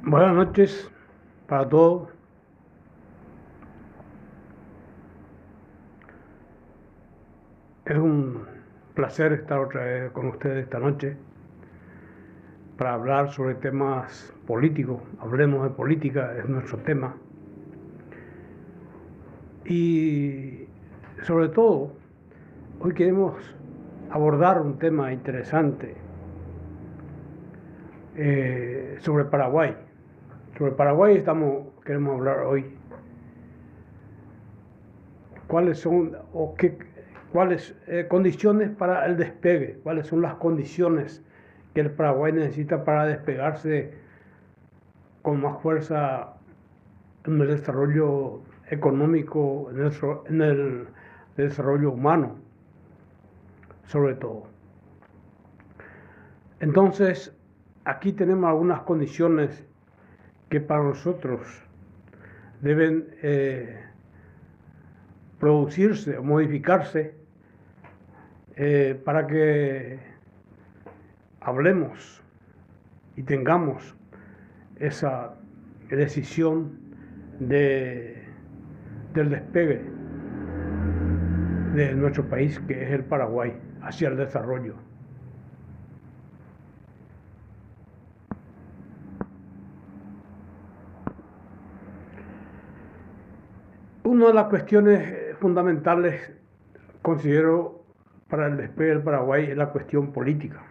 Buenas noches para todos. Es un placer estar otra vez con ustedes esta noche para hablar sobre temas políticos. Hablemos de política, es nuestro tema. Y sobre todo, hoy queremos abordar un tema interesante sobre Paraguay. Sobre Paraguay queremos hablar hoy. ¿Cuáles son cuáles condiciones para el despegue? ¿Cuáles son las condiciones que el Paraguay necesita para despegarse con más fuerza en el desarrollo económico, en el desarrollo humano, sobre todo? Entonces, aquí tenemos algunas condiciones que para nosotros deben producirse o modificarse para que hablemos y tengamos esa decisión del despegue de nuestro país, que es el Paraguay, hacia el desarrollo. Una de las cuestiones fundamentales, considero, para el despegue del Paraguay es la cuestión política.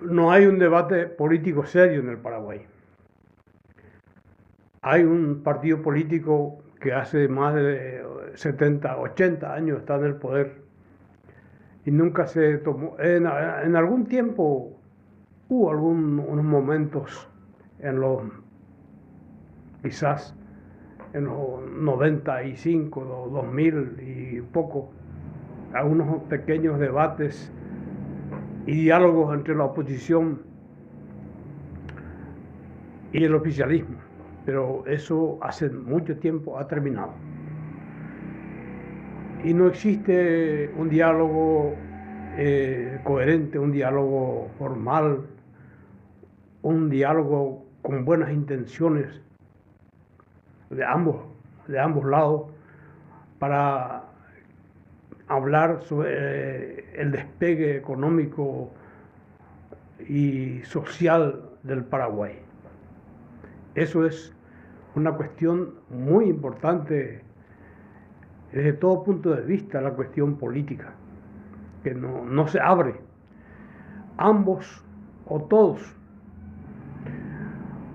No hay un debate político serio en el Paraguay. Hay un partido político que hace más de 70, 80 años está en el poder y nunca se tomó. En algún tiempo hubo unos momentos quizás en los 95, 2000 y poco, algunos pequeños debates y diálogos entre la oposición y el oficialismo, pero eso hace mucho tiempo ha terminado. Y no existe un diálogo coherente, un diálogo formal, un diálogo con buenas intenciones de ambos lados para hablar sobre el despegue económico y social del Paraguay. Eso es una cuestión muy importante desde todo punto de vista, la cuestión política, que no se abre. Ambos o todos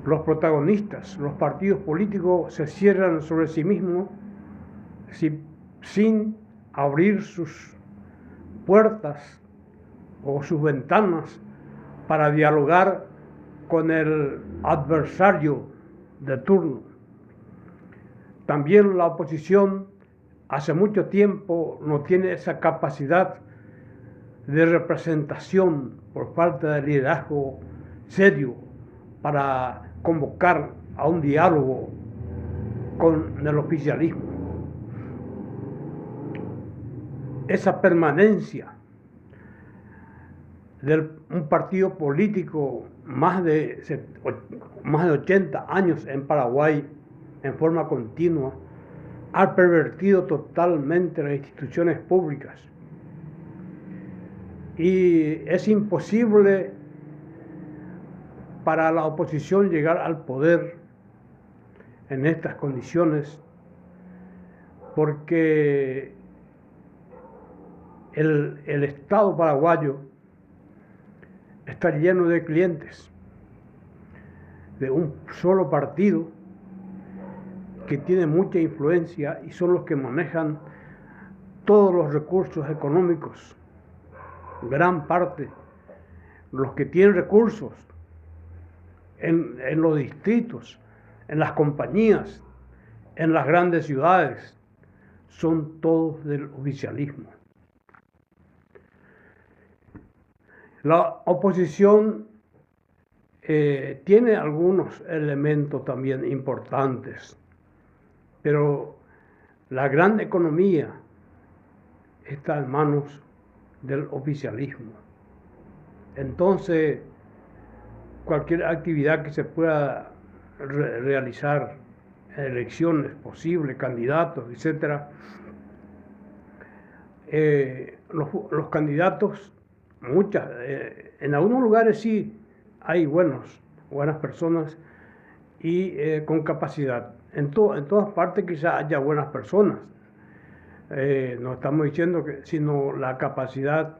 los protagonistas, los partidos políticos, se cierran sobre sí mismos sin abrir sus puertas o sus ventanas para dialogar con el adversario de turno. También la oposición hace mucho tiempo no tiene esa capacidad de representación por falta de liderazgo serio para convocar a un diálogo con el oficialismo. Esa permanencia de un partido político más de 80 años en Paraguay en forma continua ha pervertido totalmente las instituciones públicas. Y es imposible para la oposición llegar al poder en estas condiciones, porque el Estado paraguayo está lleno de clientes de un solo partido que tiene mucha influencia y son los que manejan todos los recursos económicos, gran parte, los que tienen recursos en los distritos, en las compañías, en las grandes ciudades, son todos del oficialismo. La oposición tiene algunos elementos también importantes, pero la gran economía está en manos del oficialismo. Entonces, cualquier actividad que se pueda realizar, elecciones posibles, candidatos, etcétera. Los candidatos, en algunos lugares sí hay buenas personas y con capacidad. En todas partes quizá haya buenas personas. No estamos diciendo que, sino la capacidad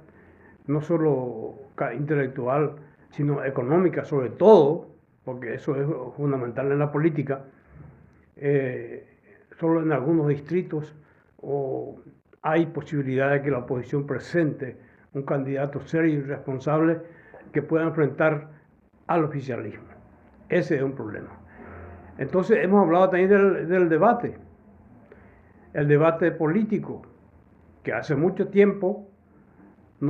no solo intelectual, sino económica sobre todo, porque eso es fundamental en la política. Solo en algunos distritos hay posibilidad de que la oposición presente un candidato serio y responsable que pueda enfrentar al oficialismo. Ese es un problema. Entonces hemos hablado también del debate, el debate político, que hace mucho tiempo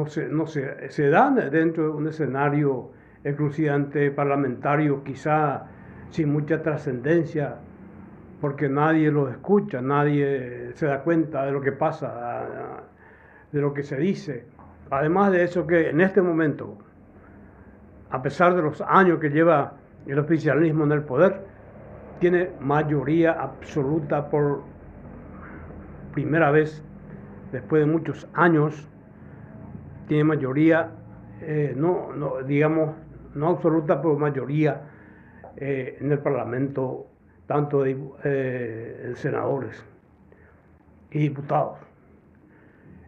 se da dentro de un escenario exclusivamente parlamentario, quizá sin mucha trascendencia, porque nadie lo escucha, nadie se da cuenta de lo que pasa, de lo que se dice. Además de eso, que en este momento, a pesar de los años que lleva el oficialismo en el poder, tiene mayoría absoluta por primera vez, después de muchos años, tiene mayoría, no absoluta, pero mayoría en el Parlamento, tanto de senadores y diputados.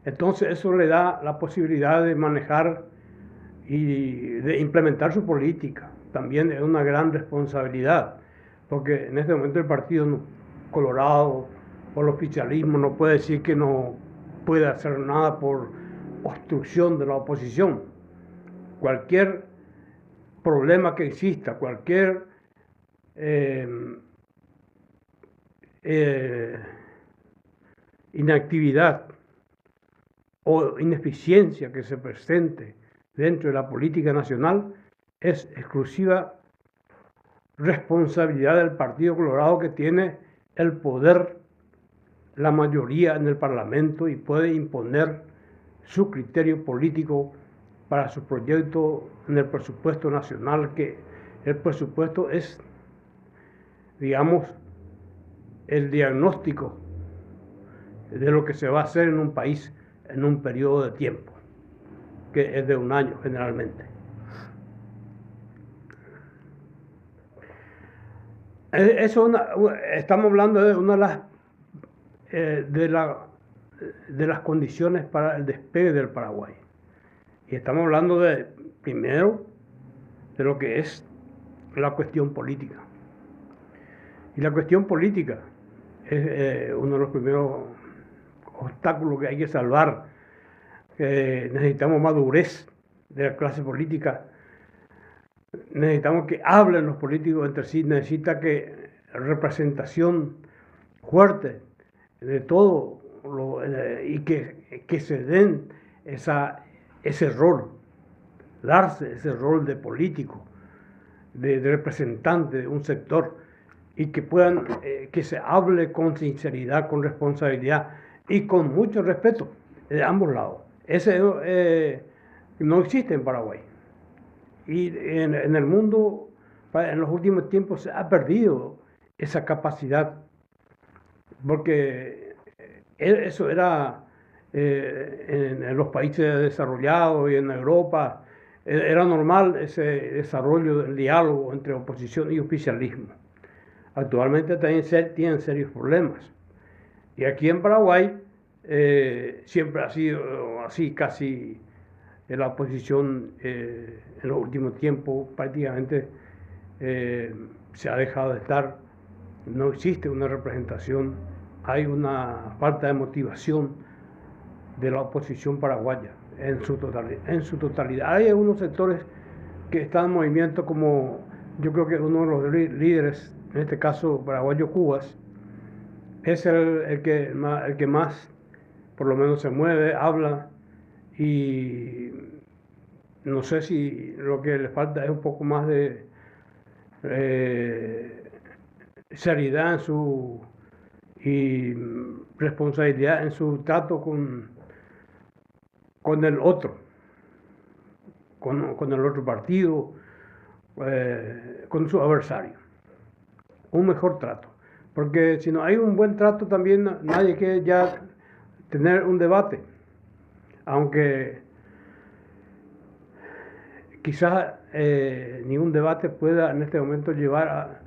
Entonces eso le da la posibilidad de manejar y de implementar su política. También es una gran responsabilidad, porque en este momento el Partido Colorado o el oficialismo no puede decir que no puede hacer nada por obstrucción de la oposición. Cualquier problema que exista, cualquier inactividad o ineficiencia que se presente dentro de la política nacional es exclusiva responsabilidad del Partido Colorado, que tiene el poder, la mayoría en el Parlamento, y puede imponer su criterio político para su proyecto en el presupuesto nacional, que el presupuesto es, digamos, el diagnóstico de lo que se va a hacer en un país en un periodo de tiempo, que es de un año generalmente. Estamos hablando de una de las condiciones para el despegue del Paraguay. Y estamos hablando primero de lo que es la cuestión política. Y la cuestión política es uno de los primeros obstáculos que hay que salvar. Necesitamos madurez de la clase política. Necesitamos que hablen los políticos entre sí. Necesita que representación fuerte de todo y que se den ese rol, darse ese rol de político, de representante de un sector, y que puedan, que se hable con sinceridad, con responsabilidad y con mucho respeto de ambos lados. Ese no existe en Paraguay. Y en el mundo, en los últimos tiempos, se ha perdido esa capacidad, porque eso era en los países desarrollados y en Europa, era normal ese desarrollo del diálogo entre oposición y oficialismo. Actualmente también tienen serios problemas. Y aquí en Paraguay siempre ha sido así, casi la oposición en los últimos tiempos prácticamente se ha dejado de estar. No existe una representación, hay una falta de motivación de la oposición paraguaya en su totalidad. Hay algunos sectores que están en movimiento, como yo creo que uno de los líderes, en este caso paraguayo Cubas, es el que más por lo menos se mueve, habla, y no sé si lo que le falta es un poco más de seriedad y responsabilidad en su trato con el otro, con el otro partido, con su adversario. Un mejor trato. Porque si no hay un buen trato también nadie quiere ya tener un debate. Aunque quizás ningún debate pueda en este momento llevar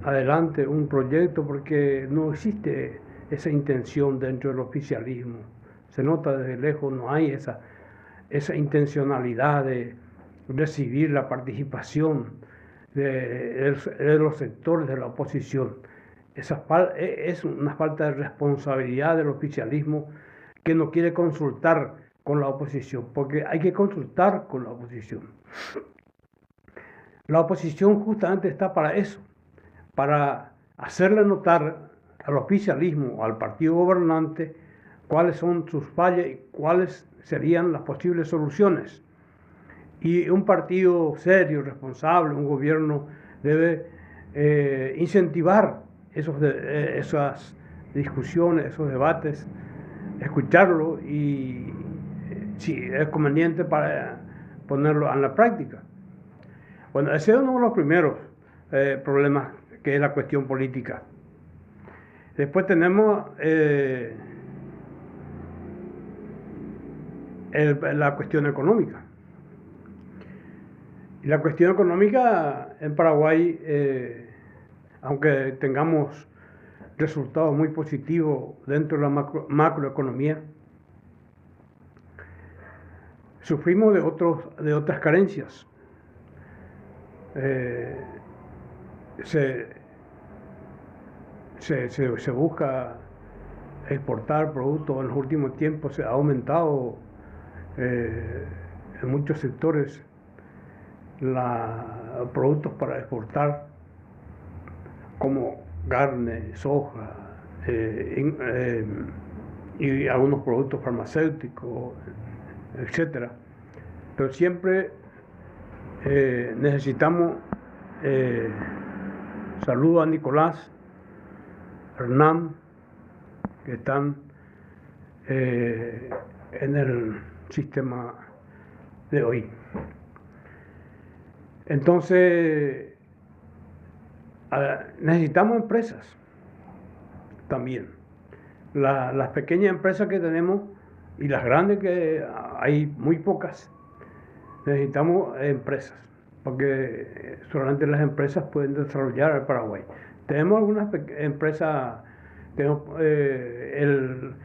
adelante un proyecto porque no existe esa intención dentro del oficialismo. Se nota desde lejos, no hay esa intencionalidad de recibir la participación de los sectores de la oposición. Es una falta de responsabilidad del oficialismo que no quiere consultar con la oposición, porque hay que consultar con la oposición. La oposición justamente está para eso, para hacerle notar al oficialismo, al partido gobernante, cuáles son sus fallas y cuáles serían las posibles soluciones. Y un partido serio, responsable, un gobierno debe incentivar esas discusiones, esos debates, escucharlo y si es conveniente para ponerlo en la práctica. Bueno, ese es uno de los primeros problemas, que es la cuestión política. Después tenemos la cuestión económica. Y la cuestión económica en Paraguay, aunque tengamos resultados muy positivos dentro de la macroeconomía, sufrimos de otras carencias. Se busca exportar productos. En los últimos tiempos se ha aumentado en muchos sectores productos para exportar, como carne, soja y algunos productos farmacéuticos, etcétera. Pero siempre necesitamos, saludo a Nicolás, Hernán, que están en el sistema de hoy. Entonces, necesitamos empresas también. Las pequeñas empresas que tenemos y las grandes, que hay muy pocas, necesitamos empresas, porque solamente las empresas pueden desarrollar el Paraguay. Tenemos algunas empresas, el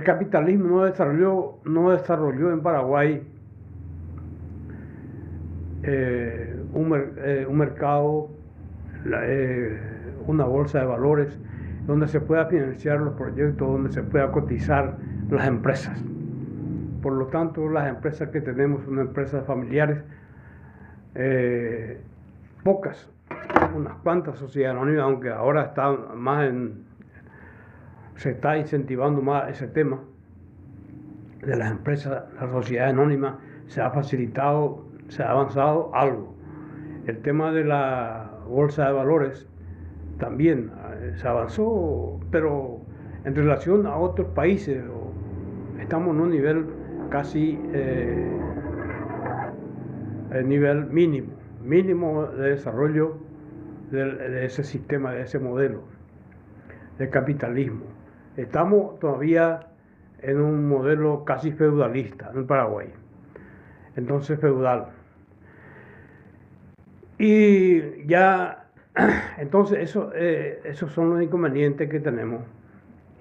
capitalismo no desarrolló en Paraguay un mercado, una bolsa de valores donde se pueda financiar los proyectos, donde se pueda cotizar las empresas. Por lo tanto, las empresas que tenemos son empresas familiares, pocas, unas cuantas sociedades anónimas, aunque ahora se está incentivando más ese tema de las empresas, las sociedades anónimas. Se ha facilitado, se ha avanzado algo. El tema de la bolsa de valores también se avanzó, pero en relación a otros países estamos en un nivel casi el nivel mínimo de desarrollo de ese sistema, de ese modelo de capitalismo. Estamos todavía en un modelo casi feudalista en Paraguay, entonces feudal. Y ya, entonces esos son los inconvenientes que tenemos,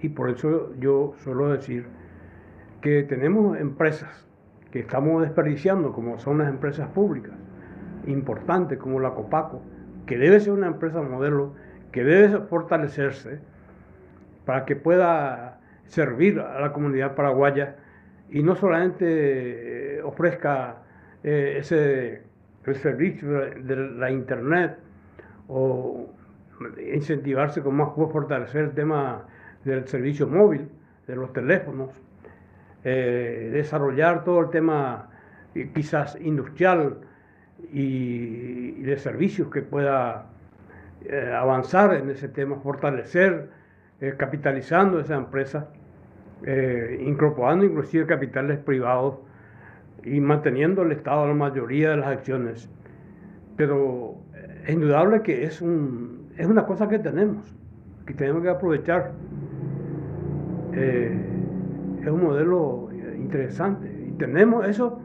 y por eso yo suelo decir que tenemos empresas que estamos desperdiciando, como son las empresas públicas importantes como la Copaco, que debe ser una empresa modelo, que debe fortalecerse para que pueda servir a la comunidad paraguaya y no solamente ofrezca el servicio de la internet, o incentivarse con más, fortalecer el tema del servicio móvil, de los teléfonos, desarrollar todo el tema quizás industrial y de servicios que pueda avanzar en ese tema, fortalecer, capitalizando esa empresa, incorporando inclusive capitales privados y manteniendo el Estado la mayoría de las acciones. Pero es indudable que es una cosa que tenemos que aprovechar. Es un modelo interesante y tenemos eso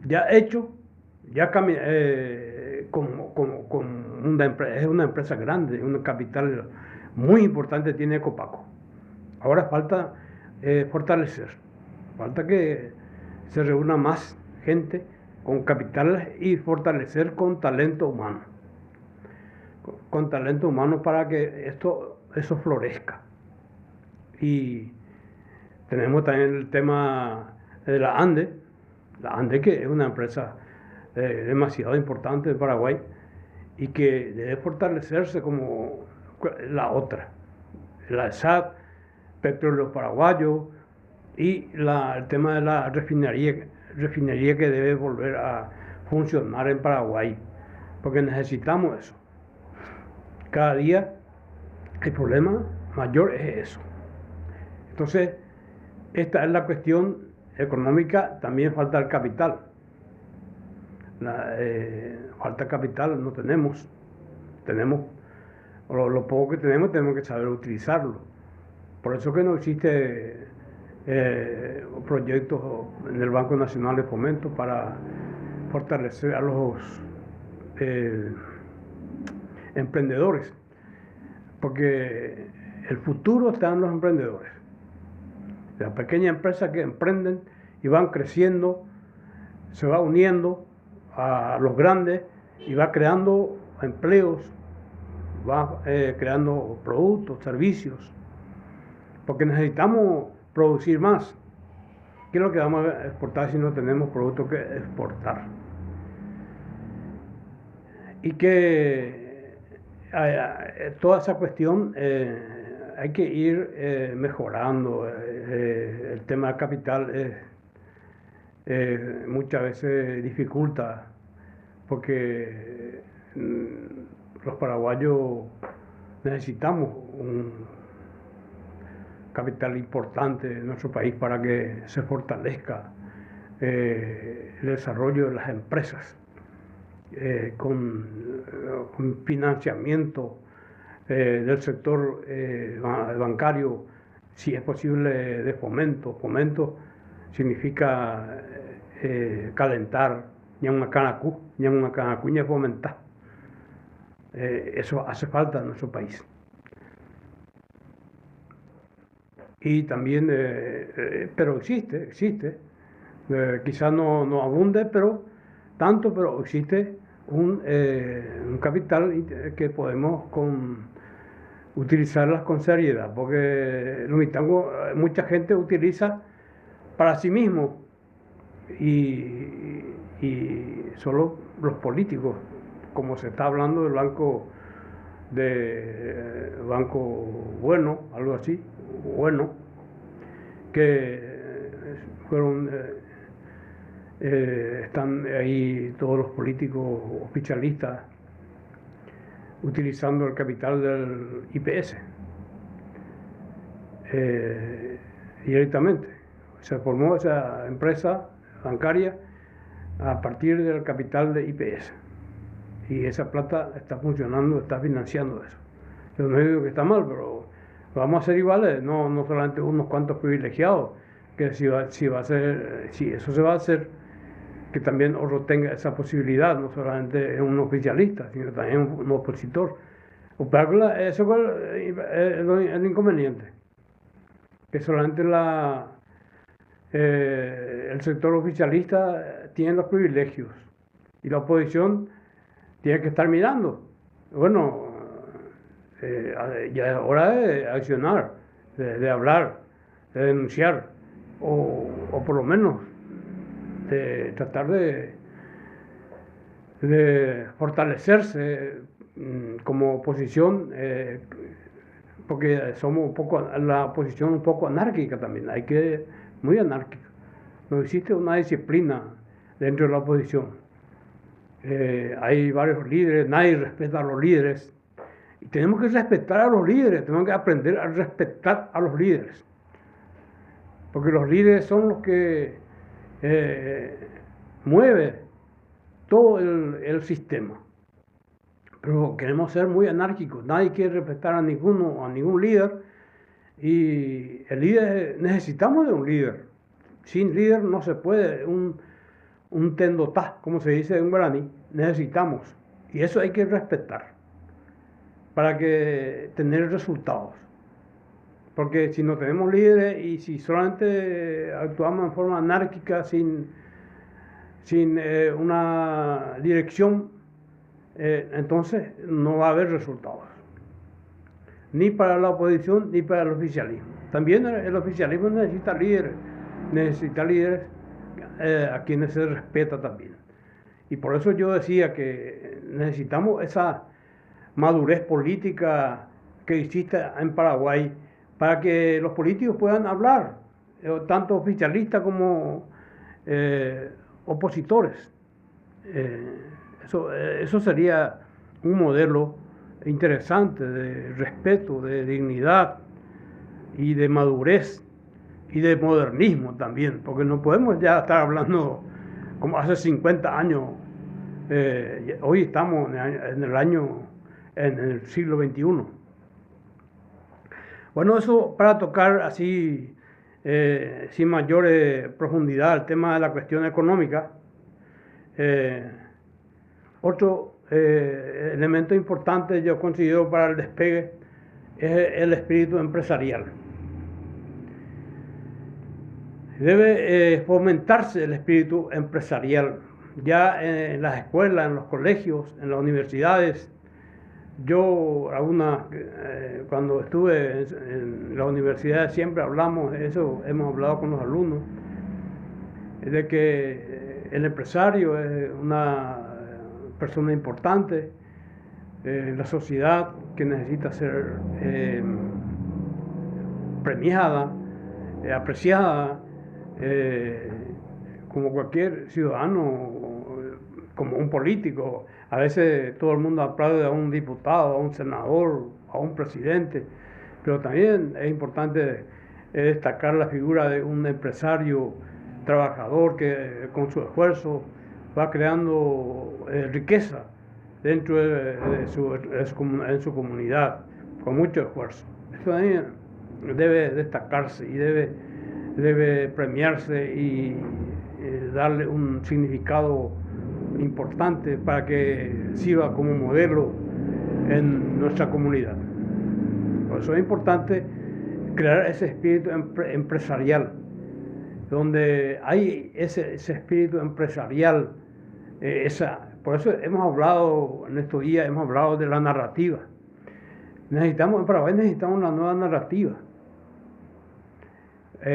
ya hecho, ya con una empresa, es una empresa grande, un capital muy importante tiene Ecopaco. Ahora falta fortalecer, falta que se reúna más gente con capitales y fortalecer con talento humano. Con talento humano para que eso florezca. Y tenemos también el tema de la ANDE que es una empresa demasiado importante de Paraguay y que debe fortalecerse como la otra, la ESAT, Petróleo Paraguayo y el tema de la refinería que debe volver a funcionar en Paraguay, porque necesitamos eso. Cada día el problema mayor es eso. Entonces, esta es la cuestión económica, también falta el capital. Falta capital, no tenemos. Lo poco que tenemos que saber utilizarlo. Por eso que no existe proyectos en el Banco Nacional de Fomento para fortalecer a los emprendedores, porque el futuro está en los emprendedores. Las pequeñas empresas que emprenden y van creciendo, se va uniendo a los grandes y va creando empleos, va creando productos, servicios, porque necesitamos producir más. ¿Qué es lo que vamos a exportar si no tenemos productos que exportar? Y que toda esa cuestión hay que ir mejorando. El tema del capital muchas veces dificulta, porque los paraguayos necesitamos un capital importante en nuestro país para que se fortalezca el desarrollo de las empresas, con financiamiento del sector bancario, si es posible de fomento. Fomento significa calentar, ña fomentar. Eso hace falta en nuestro país. Y también, pero existe, quizás no abunde, pero existe un capital que podemos utilizarlas con seriedad, porque los mitangos mucha gente utiliza para sí mismo y solo los políticos, como se está hablando del banco bueno, algo así, bueno, que fueron están ahí todos los políticos oficialistas utilizando el capital del IPS directamente. Se formó esa empresa bancaria a partir del capital de IPS y esa plata está funcionando, está financiando eso. Yo no digo que está mal, pero vamos a ser iguales, no solamente unos cuantos privilegiados, que si eso se va a hacer, que también otro tenga esa posibilidad, no solamente un oficialista, sino también un opositor. Eso es el inconveniente, que solamente el sector oficialista tiene los privilegios y la oposición tiene que estar mirando. Bueno, ya es hora de accionar, de hablar, de denunciar, o por lo menos de tratar de fortalecerse como oposición, porque somos la oposición un poco anárquica también, muy anárquica. No existe una disciplina dentro de la oposición. Hay varios líderes, nadie respeta a los líderes. Y tenemos que respetar a los líderes, tenemos que aprender a respetar a los líderes. Porque los líderes son los que mueve todo el sistema. Pero queremos ser muy anárquicos, nadie quiere respetar a ningún líder, y el líder, necesitamos de un líder. Sin líder no se puede, un tendotá, como se dice en guaraní, necesitamos, y eso hay que respetar para que tener resultados. Porque si no tenemos líderes y si solamente actuamos en forma anárquica, sin una dirección, entonces no va a haber resultados, ni para la oposición ni para el oficialismo. También el oficialismo necesita líderes a quienes se respeta también. Y por eso yo decía que necesitamos esa madurez política que existe en Paraguay para que los políticos puedan hablar, tanto oficialistas como opositores. Eso sería un modelo interesante de respeto, de dignidad y de madurez y de modernismo también, porque no podemos ya estar hablando como hace 50 años. Hoy estamos en el siglo XXI. Bueno, eso para tocar así sin mayor profundidad el tema de la cuestión económica. Otro elemento importante yo considero para el despegue es el espíritu empresarial. Debe fomentarse el espíritu empresarial ya en las escuelas, en los colegios, en las universidades. Yo cuando estuve en la universidad siempre hablamos de eso, hemos hablado con los alumnos, de que el empresario es una persona importante en la sociedad que necesita ser premiada, apreciada, como cualquier ciudadano, como un político. A veces todo el mundo aplaude a un diputado, a un senador, a un presidente, pero también es importante destacar la figura de un empresario trabajador que con su esfuerzo va creando riqueza dentro en su comunidad, con mucho esfuerzo. Esto también debe destacarse y debe premiarse y darle un significado importante para que sirva como modelo en nuestra comunidad. Por eso es importante crear ese espíritu empresarial, donde hay ese espíritu empresarial, por eso hemos hablado en estos días, hemos hablado de la narrativa. En Paraguay necesitamos una nueva narrativa,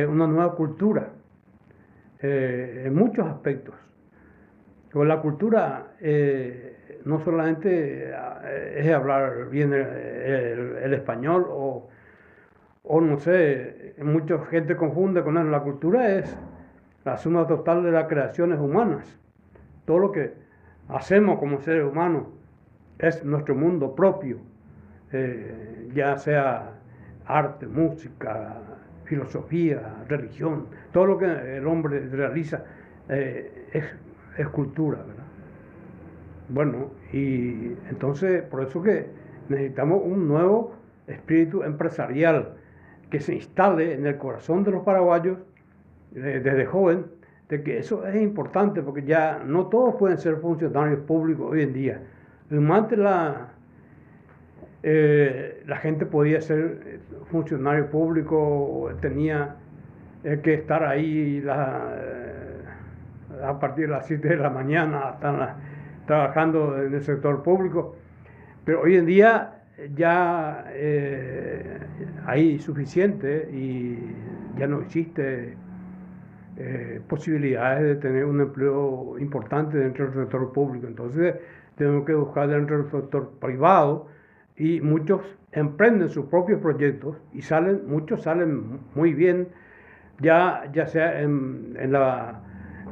una nueva cultura, en muchos aspectos. Pero la cultura no solamente es hablar bien el español o no sé, mucha gente confunde con eso. La cultura es la suma total de las creaciones humanas. Todo lo que hacemos como seres humanos es nuestro mundo propio, ya sea arte, música, filosofía, religión, todo lo que el hombre realiza es cultura, ¿verdad? Bueno, y entonces por eso que necesitamos un nuevo espíritu empresarial que se instale en el corazón de los paraguayos desde joven, de que eso es importante porque ya no todos pueden ser funcionarios públicos hoy en día. Antes la gente podía ser funcionario público, tenía que estar ahí a partir de las 7 de la mañana hasta trabajando en el sector público, pero hoy en día ya hay suficiente y ya no existe posibilidades de tener un empleo importante dentro del sector público. Entonces tenemos que buscar dentro del sector privado, y muchos emprenden sus propios proyectos y muchos salen muy bien, ya sea en la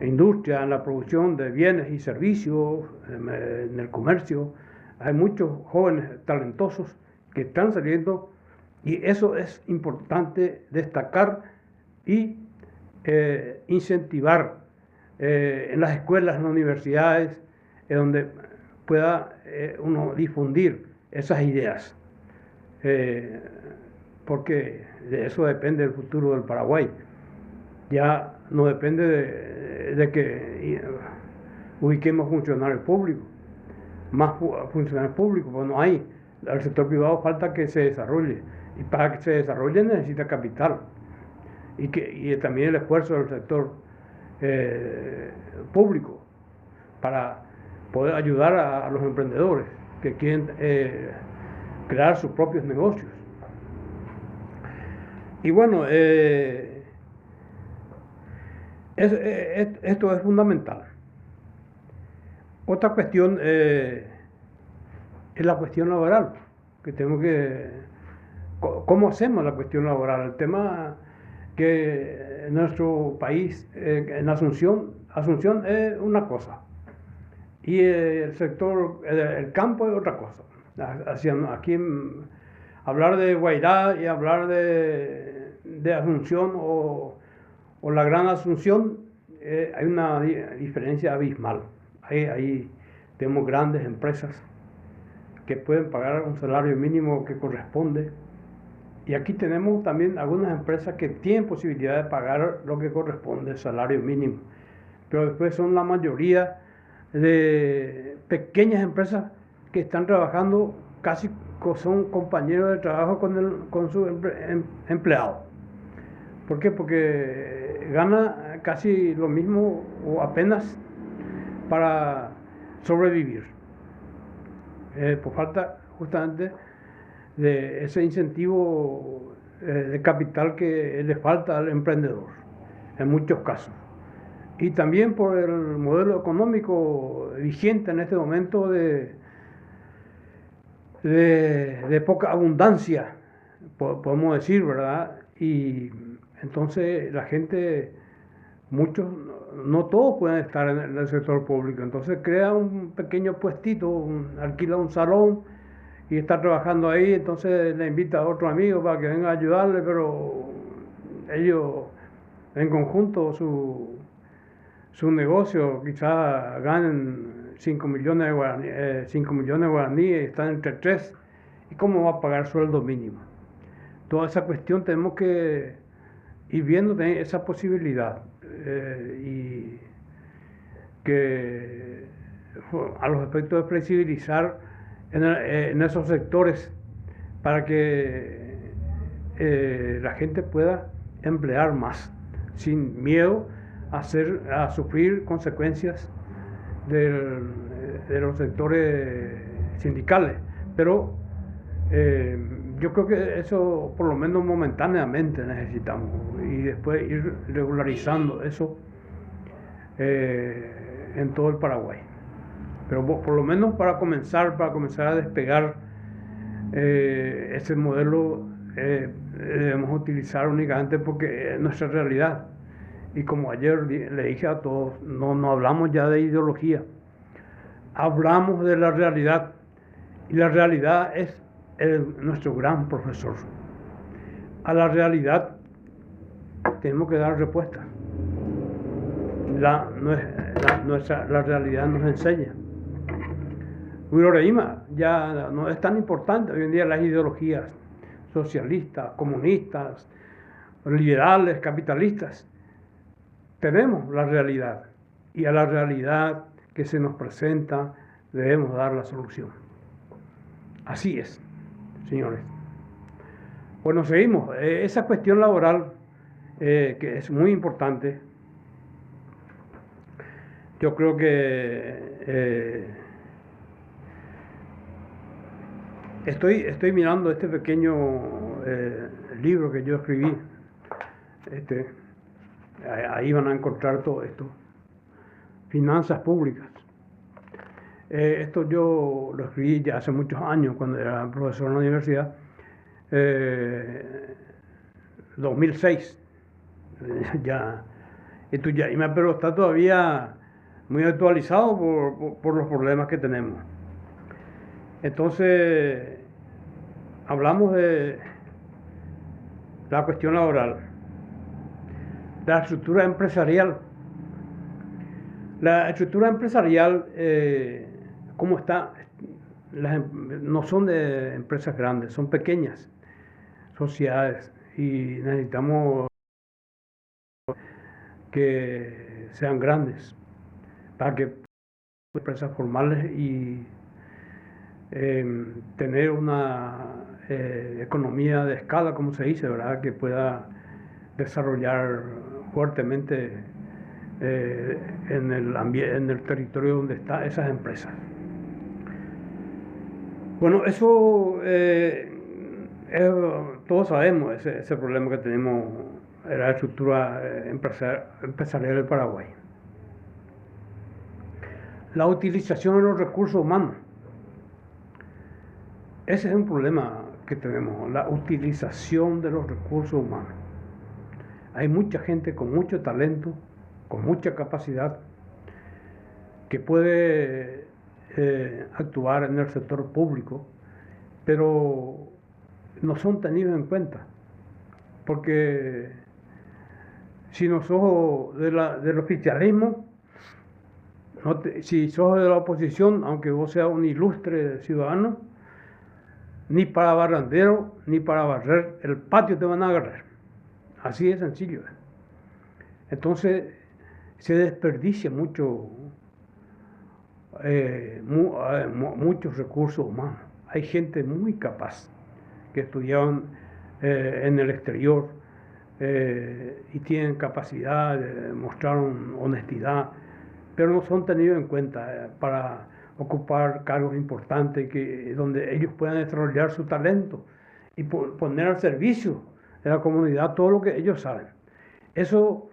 industria, en la producción de bienes y servicios, en el comercio. Hay muchos jóvenes talentosos que están saliendo, y eso es importante destacar y incentivar en las escuelas, en las universidades, en donde pueda uno difundir esas ideas, porque de eso depende el futuro del Paraguay. Ya no depende de que ubiquemos funcionarios públicos, más funcionarios públicos, pues no hay. Al sector privado falta que se desarrolle, y para que se desarrolle necesita capital, y también el esfuerzo del sector público para poder ayudar a los emprendedores que quieren crear sus propios negocios. Y bueno, esto es fundamental. Otra cuestión es la cuestión laboral, que tenemos que... ¿Cómo hacemos la cuestión laboral? El tema que en nuestro país, en Asunción es una cosa, y el sector, el campo es otra cosa. Aquí hablar de Guairá y hablar de Asunción o la Gran Asunción, hay una diferencia abismal. Ahí tenemos grandes empresas que pueden pagar un salario mínimo que corresponde, y aquí tenemos también algunas empresas que tienen posibilidad de pagar lo que corresponde, el salario mínimo, pero después son la mayoría de pequeñas empresas que están trabajando, casi son compañeros de trabajo con su empleado. ¿Por qué? Porque gana casi lo mismo o apenas para sobrevivir, por falta justamente de ese incentivo de capital que le falta al emprendedor en muchos casos, y también por el modelo económico vigente en este momento de poca abundancia, podemos decir, ¿verdad? Y entonces la gente, muchos, no todos pueden estar en el sector público, entonces crea un pequeño puestito, alquila un salón y está trabajando ahí, entonces le invita a otro amigo para que venga a ayudarle, pero ellos en conjunto su negocio quizás ganen 5 millones de guaraníes, están entre 3, ¿y cómo va a pagar sueldo mínimo? Toda esa cuestión tenemos que ir viendo esa posibilidad, y que a los efectos de flexibilizar en esos sectores para que la gente pueda emplear más sin miedo a sufrir consecuencias de los sectores sindicales. Pero yo creo que eso por lo menos momentáneamente necesitamos, y después ir regularizando eso en todo el Paraguay. Pero por lo menos para comenzar a despegar ese modelo, debemos utilizar únicamente porque es nuestra realidad. Y como ayer le dije a todos, no hablamos ya de ideología, hablamos de la realidad, y la realidad es nuestro gran profesor. A la realidad tenemos que dar respuesta. La realidad nos enseña. Uroreima ya no es tan importante hoy en día, las ideologías socialistas, comunistas, liberales, capitalistas. Tenemos la realidad, y a la realidad que se nos presenta debemos dar la solución. Así es, señores. Bueno, seguimos. Esa cuestión laboral, que es muy importante, yo creo que estoy mirando este pequeño libro que yo escribí. Ahí van a encontrar todo esto. Finanzas públicas. Esto yo lo escribí ya hace muchos años, cuando era profesor en la universidad. 2006. Pero está todavía muy actualizado por los problemas que tenemos. Entonces, hablamos de la cuestión laboral, la estructura empresarial, La estructura empresarial, ¿cómo está? No son de empresas grandes, son pequeñas sociedades y necesitamos que sean grandes para que empresas formales y tener una economía de escala, como se dice, ¿verdad? Que pueda desarrollar fuertemente en el territorio donde están esas empresas. Bueno, eso todos sabemos ese problema que tenemos en la estructura empresarial del Paraguay. La utilización de los recursos humanos. Ese es un problema que tenemos, la utilización de los recursos humanos. Hay mucha gente con mucho talento, con mucha capacidad, que puede actuar en el sector público, pero no son tenidos en cuenta, porque si no sos del oficialismo, si sos de la oposición, aunque vos seas un ilustre ciudadano, ni para barrendero, ni para barrer el patio te van a agarrar. Así de sencillo. Entonces se desperdicia muchos recursos humanos. Hay gente muy capaz que estudiaron en el exterior y tienen capacidad, mostraron honestidad, pero no son tenidos en cuenta para ocupar cargos importantes donde ellos puedan desarrollar su talento y poner al servicio de la comunidad todo lo que ellos saben. Eso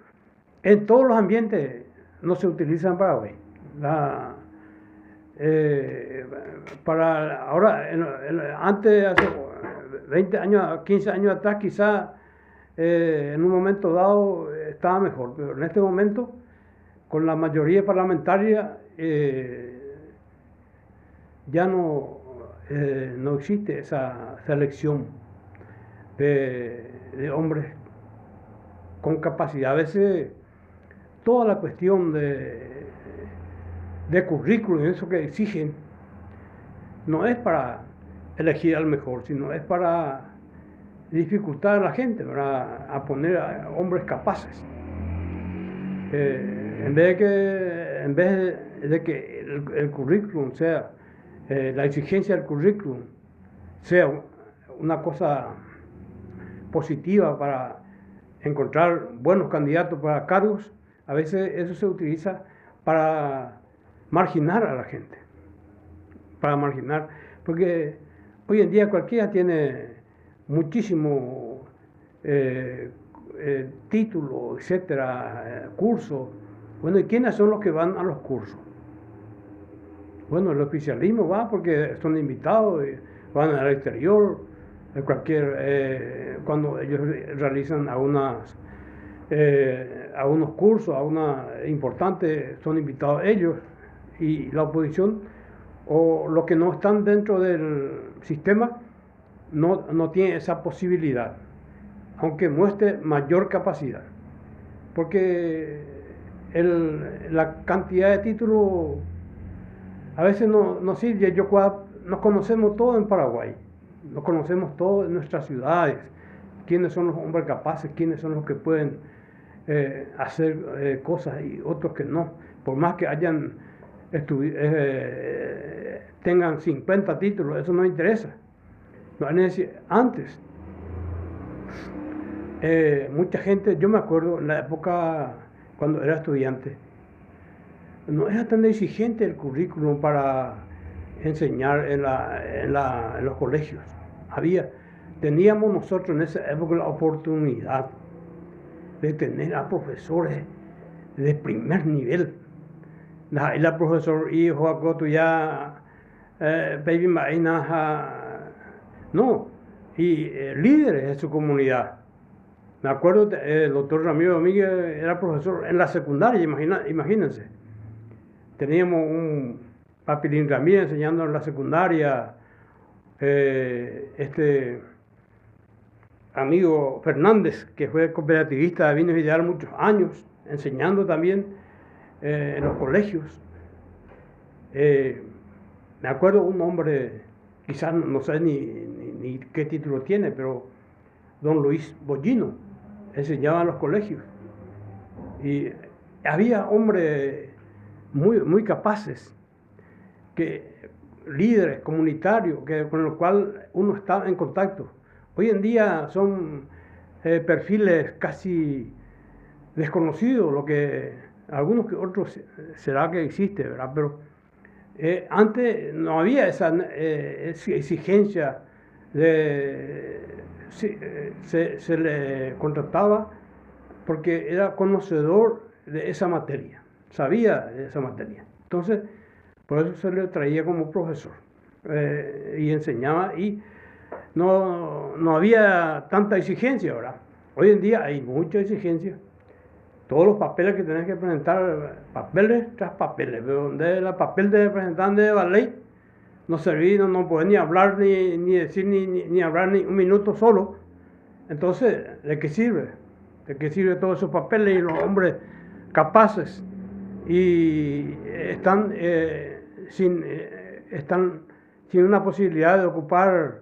en todos los ambientes no se utiliza en Paraguay. Antes, hace 20 años, 15 años atrás, quizá en un momento dado estaba mejor, pero en este momento, con la mayoría parlamentaria, ya no existe esa selección de hombres con capacidad. A veces toda la cuestión de currículum, eso que exigen, no es para elegir al mejor, sino es para dificultar a la gente, ¿verdad? A poner a hombres capaces. En vez de que el currículum sea, la exigencia del currículum sea una cosa positiva para encontrar buenos candidatos para cargos, a veces eso se utiliza para marginar a la gente, porque hoy en día cualquiera tiene muchísimo título, etcétera, cursos. Bueno, ¿y quiénes son los que van a los cursos? Bueno, el oficialismo va porque son invitados, van al exterior, cuando ellos realizan algunos cursos, importantes, son invitados ellos, y la oposición o los que no están dentro del sistema no tienen esa posibilidad, aunque muestre mayor capacidad, porque la cantidad de títulos a veces no sirve. Nos conocemos todos en Paraguay, nos conocemos todos en nuestras ciudades, quiénes son los hombres capaces, quiénes son los que pueden hacer cosas y otros que no, por más que tengan 50 títulos, eso no interesa. Antes, mucha gente, yo me acuerdo en la época cuando era estudiante, no era tan exigente el currículum para enseñar en los colegios. Teníamos nosotros en esa época la oportunidad de tener a profesores de primer nivel. La profesor hijo acoto ya baby líderes de su comunidad. Me acuerdo, el doctor Ramiro Domínguez era profesor en la secundaria, imagínense. Teníamos un Papilín Ramírez enseñando en la secundaria, amigo Fernández, que fue cooperativista de vinos y de muchos años, enseñando también en los colegios. Me acuerdo un hombre, quizás no sé ni qué título tiene, pero don Luis Bollino enseñaba en los colegios. Y había hombres muy capaces, líderes comunitarios, con los cuales uno está en contacto. Hoy en día son perfiles casi desconocidos, lo que algunos que otros será que existe, ¿verdad? Pero antes no había esa exigencia se le contrataba porque era conocedor de esa materia, sabía de esa materia. Entonces, por eso se le traía como profesor y enseñaba, y no había tanta exigencia, ¿verdad? Hoy en día hay mucha exigencia. Todos los papeles que tenés que presentar, papeles tras papeles, pero donde el papel de representante de ballet no servía, no podés ni hablar, ni decir, ni hablar ni un minuto solo. Entonces, ¿de qué sirve? ¿De qué sirve todos esos papeles y los hombres capaces y están sin una posibilidad de ocupar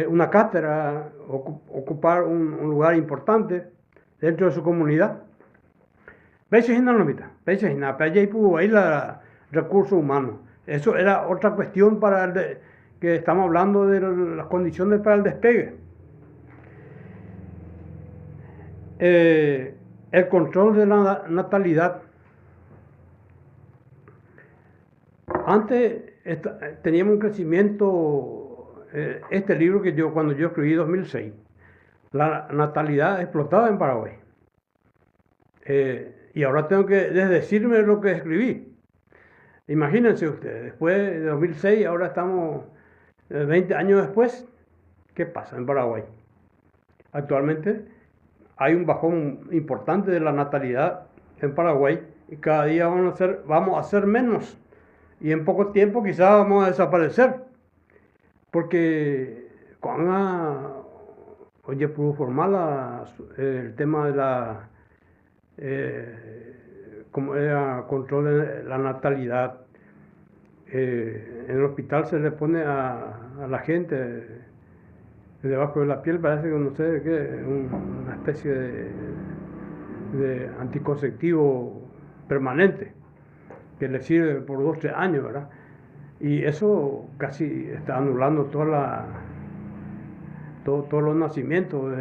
una cátedra, ocupar un lugar importante dentro de su comunidad? Veces no lo mitad, veces no, pero ahí la recursos humanos. Eso era otra cuestión que estamos hablando de las condiciones para el despegue. El control de la natalidad. Antes teníamos un crecimiento, este libro que cuando yo escribí en 2006, la natalidad explotaba en Paraguay. Y ahora tengo que desdecirme lo que escribí. Imagínense ustedes, después de 2006, ahora estamos 20 años después, ¿qué pasa en Paraguay? Actualmente hay un bajón importante de la natalidad en Paraguay y cada día vamos a hacer menos, y en poco tiempo quizás vamos a desaparecer, porque oye, pudo formar el tema de como era control de la natalidad. En el hospital se le pone a la gente debajo de la piel, parece que no sé qué, una especie de anticonceptivo permanente que le sirve por 2 o 3 años, ¿verdad? Y eso casi está anulando todos los nacimientos.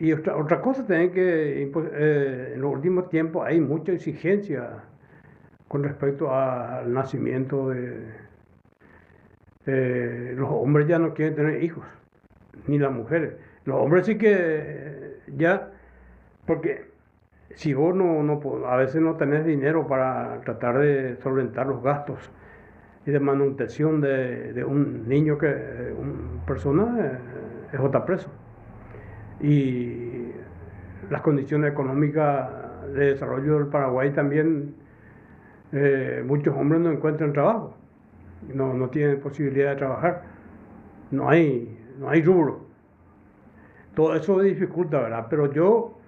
Y otra cosa también que en los últimos tiempos hay mucha exigencia con respecto al nacimiento los hombres ya no quieren tener hijos, ni las mujeres. Los hombres sí que ya, porque si vos a veces no tenés dinero para tratar de solventar los gastos y de manutención de un niño, una persona es otra preso. Y las condiciones económicas de desarrollo del Paraguay también, muchos hombres no encuentran trabajo, no tienen posibilidad de trabajar, no hay rubro. Todo eso dificulta, ¿verdad? Pero yo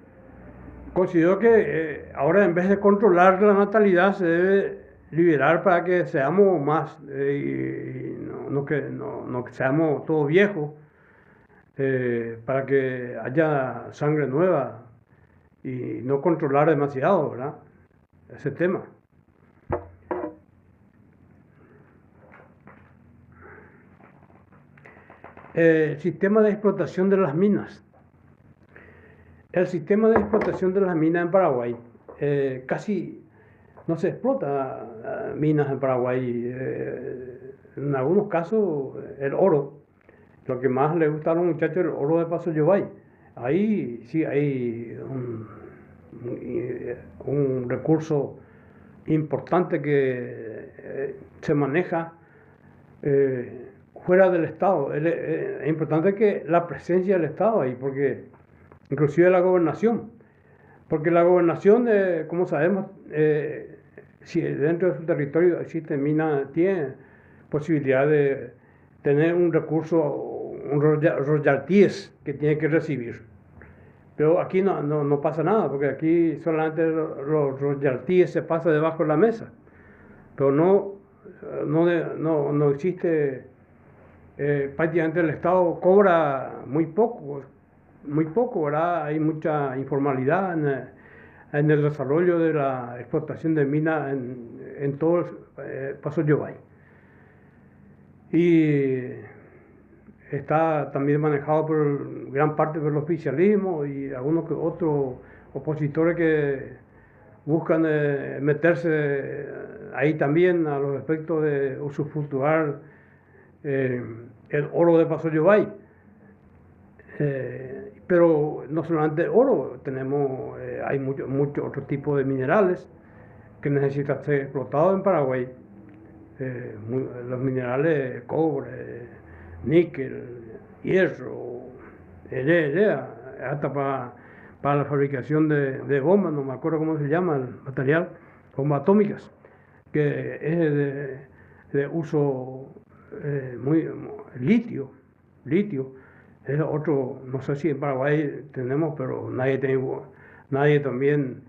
considero que ahora, en vez de controlar la natalidad, se debe liberar para que seamos más, y no que seamos todos viejos, para que haya sangre nueva y no controlar demasiado, ¿verdad? Ese tema. El sistema de explotación de las minas. El sistema de explotación de las minas en Paraguay, casi no se explota minas en Paraguay. En algunos casos el oro. Lo que más le gusta a los muchachos es el oro de Paso Yobay. Ahí sí hay un recurso importante que se maneja fuera del Estado. Es importante que la presencia del Estado ahí, porque inclusive la gobernación, porque la gobernación, como sabemos, si dentro de su territorio existe mina, tiene posibilidad de tener un recurso, un royalties que tiene que recibir. Pero aquí no pasa nada, porque aquí solamente los royalties se pasan debajo de la mesa. Pero no existe, prácticamente el Estado cobra muy poco, ¿verdad? Hay mucha informalidad en el desarrollo de la explotación de minas en todo el Paso Yobay. Y está también manejado por gran parte por el oficialismo y algunos otros opositores que buscan meterse ahí también a los efectos de usufructuar el oro de Paso Yobay. Pero no solamente oro, hay mucho otro tipo de minerales que necesitan ser explotados en Paraguay. Los minerales cobre, níquel, hierro, hasta para la fabricación de bombas, no me acuerdo cómo se llama el material, bombas atómicas, que es de uso litio. Es otro, no sé si en Paraguay tenemos, pero nadie también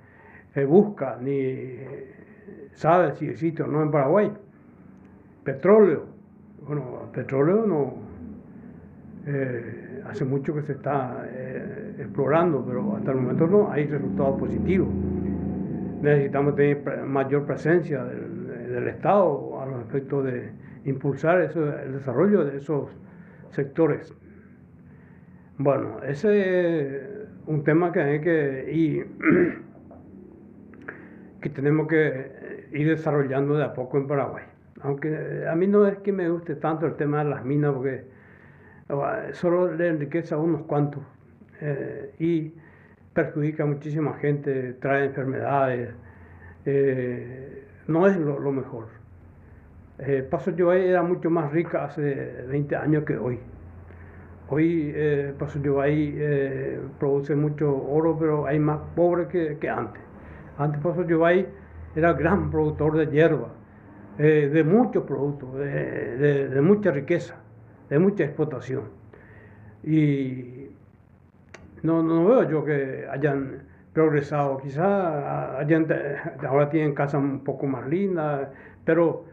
busca ni sabe si existe o no en Paraguay. Petróleo. Bueno, petróleo no. Hace mucho que se está explorando, pero hasta el momento no hay resultados positivos. Necesitamos tener mayor presencia del Estado a los efectos de impulsar el desarrollo de esos sectores. Bueno, ese es un tema que tenemos que ir desarrollando de a poco en Paraguay. Aunque a mí no es que me guste tanto el tema de las minas, porque solo le enriquece a unos cuantos y perjudica a muchísima gente, trae enfermedades, no es lo mejor. Paso Yobay era mucho más rica hace 20 años que hoy. Hoy Paso Yobay produce mucho oro, pero hay más pobres que antes. Antes Paso Yobay era gran productor de hierba, de muchos productos, de mucha riqueza, de mucha explotación. Y no veo yo que hayan progresado. Quizás ahora tienen casas un poco más lindas, pero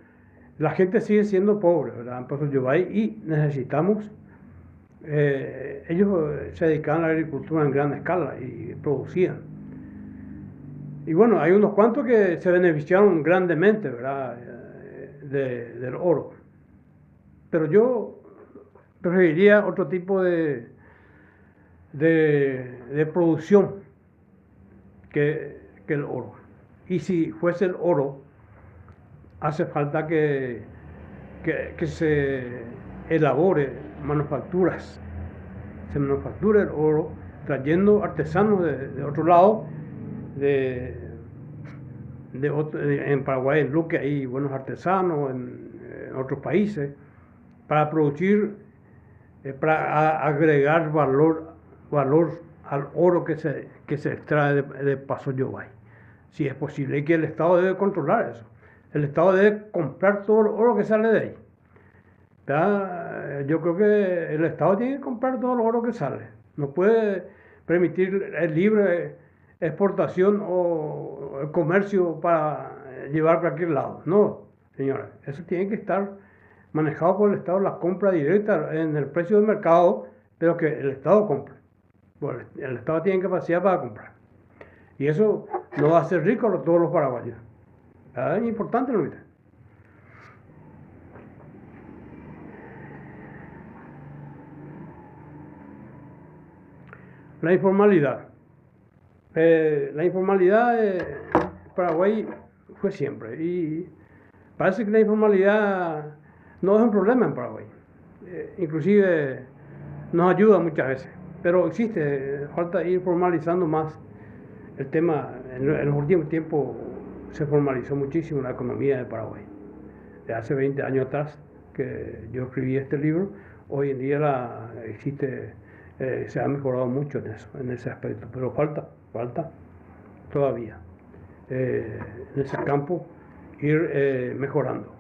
la gente sigue siendo pobre, ¿verdad? En Paso Yobay, y necesitamos. Ellos se dedicaban a la agricultura en gran escala y producían. Y bueno, hay unos cuantos que se beneficiaron grandemente, ¿verdad? Del oro. Pero yo preferiría otro tipo de producción que el oro. Y si fuese el oro, hace falta que se elabore manufacturas, se manufacture el oro trayendo artesanos de otro lado, en Paraguay, en Luque hay buenos artesanos, en otros países, para producir, para agregar valor al oro que se extrae de Paso Yobay. Si es posible, que el Estado debe controlar eso. El Estado debe comprar todo el oro que sale de ahí. Yo creo que el Estado tiene que comprar todo el oro que sale. No puede permitir el libre exportación o el comercio para llevar a cualquier lado. No, señora, eso tiene que estar manejado por el Estado, la compra directa en el precio del mercado, pero que el Estado compre. Bueno, el Estado tiene capacidad para comprar. Y eso no va a hacer rico a todos los paraguayos. Es importante, ¿no? La informalidad. La informalidad en Paraguay fue siempre. Y parece que la informalidad no es un problema en Paraguay. Inclusive nos ayuda muchas veces. Pero existe, falta ir formalizando más el tema. En los últimos tiempos se formalizó muchísimo la economía de Paraguay. De hace 20 años atrás que yo escribí este libro, hoy en día se ha mejorado mucho en ese aspecto, pero falta todavía en ese campo ir mejorando.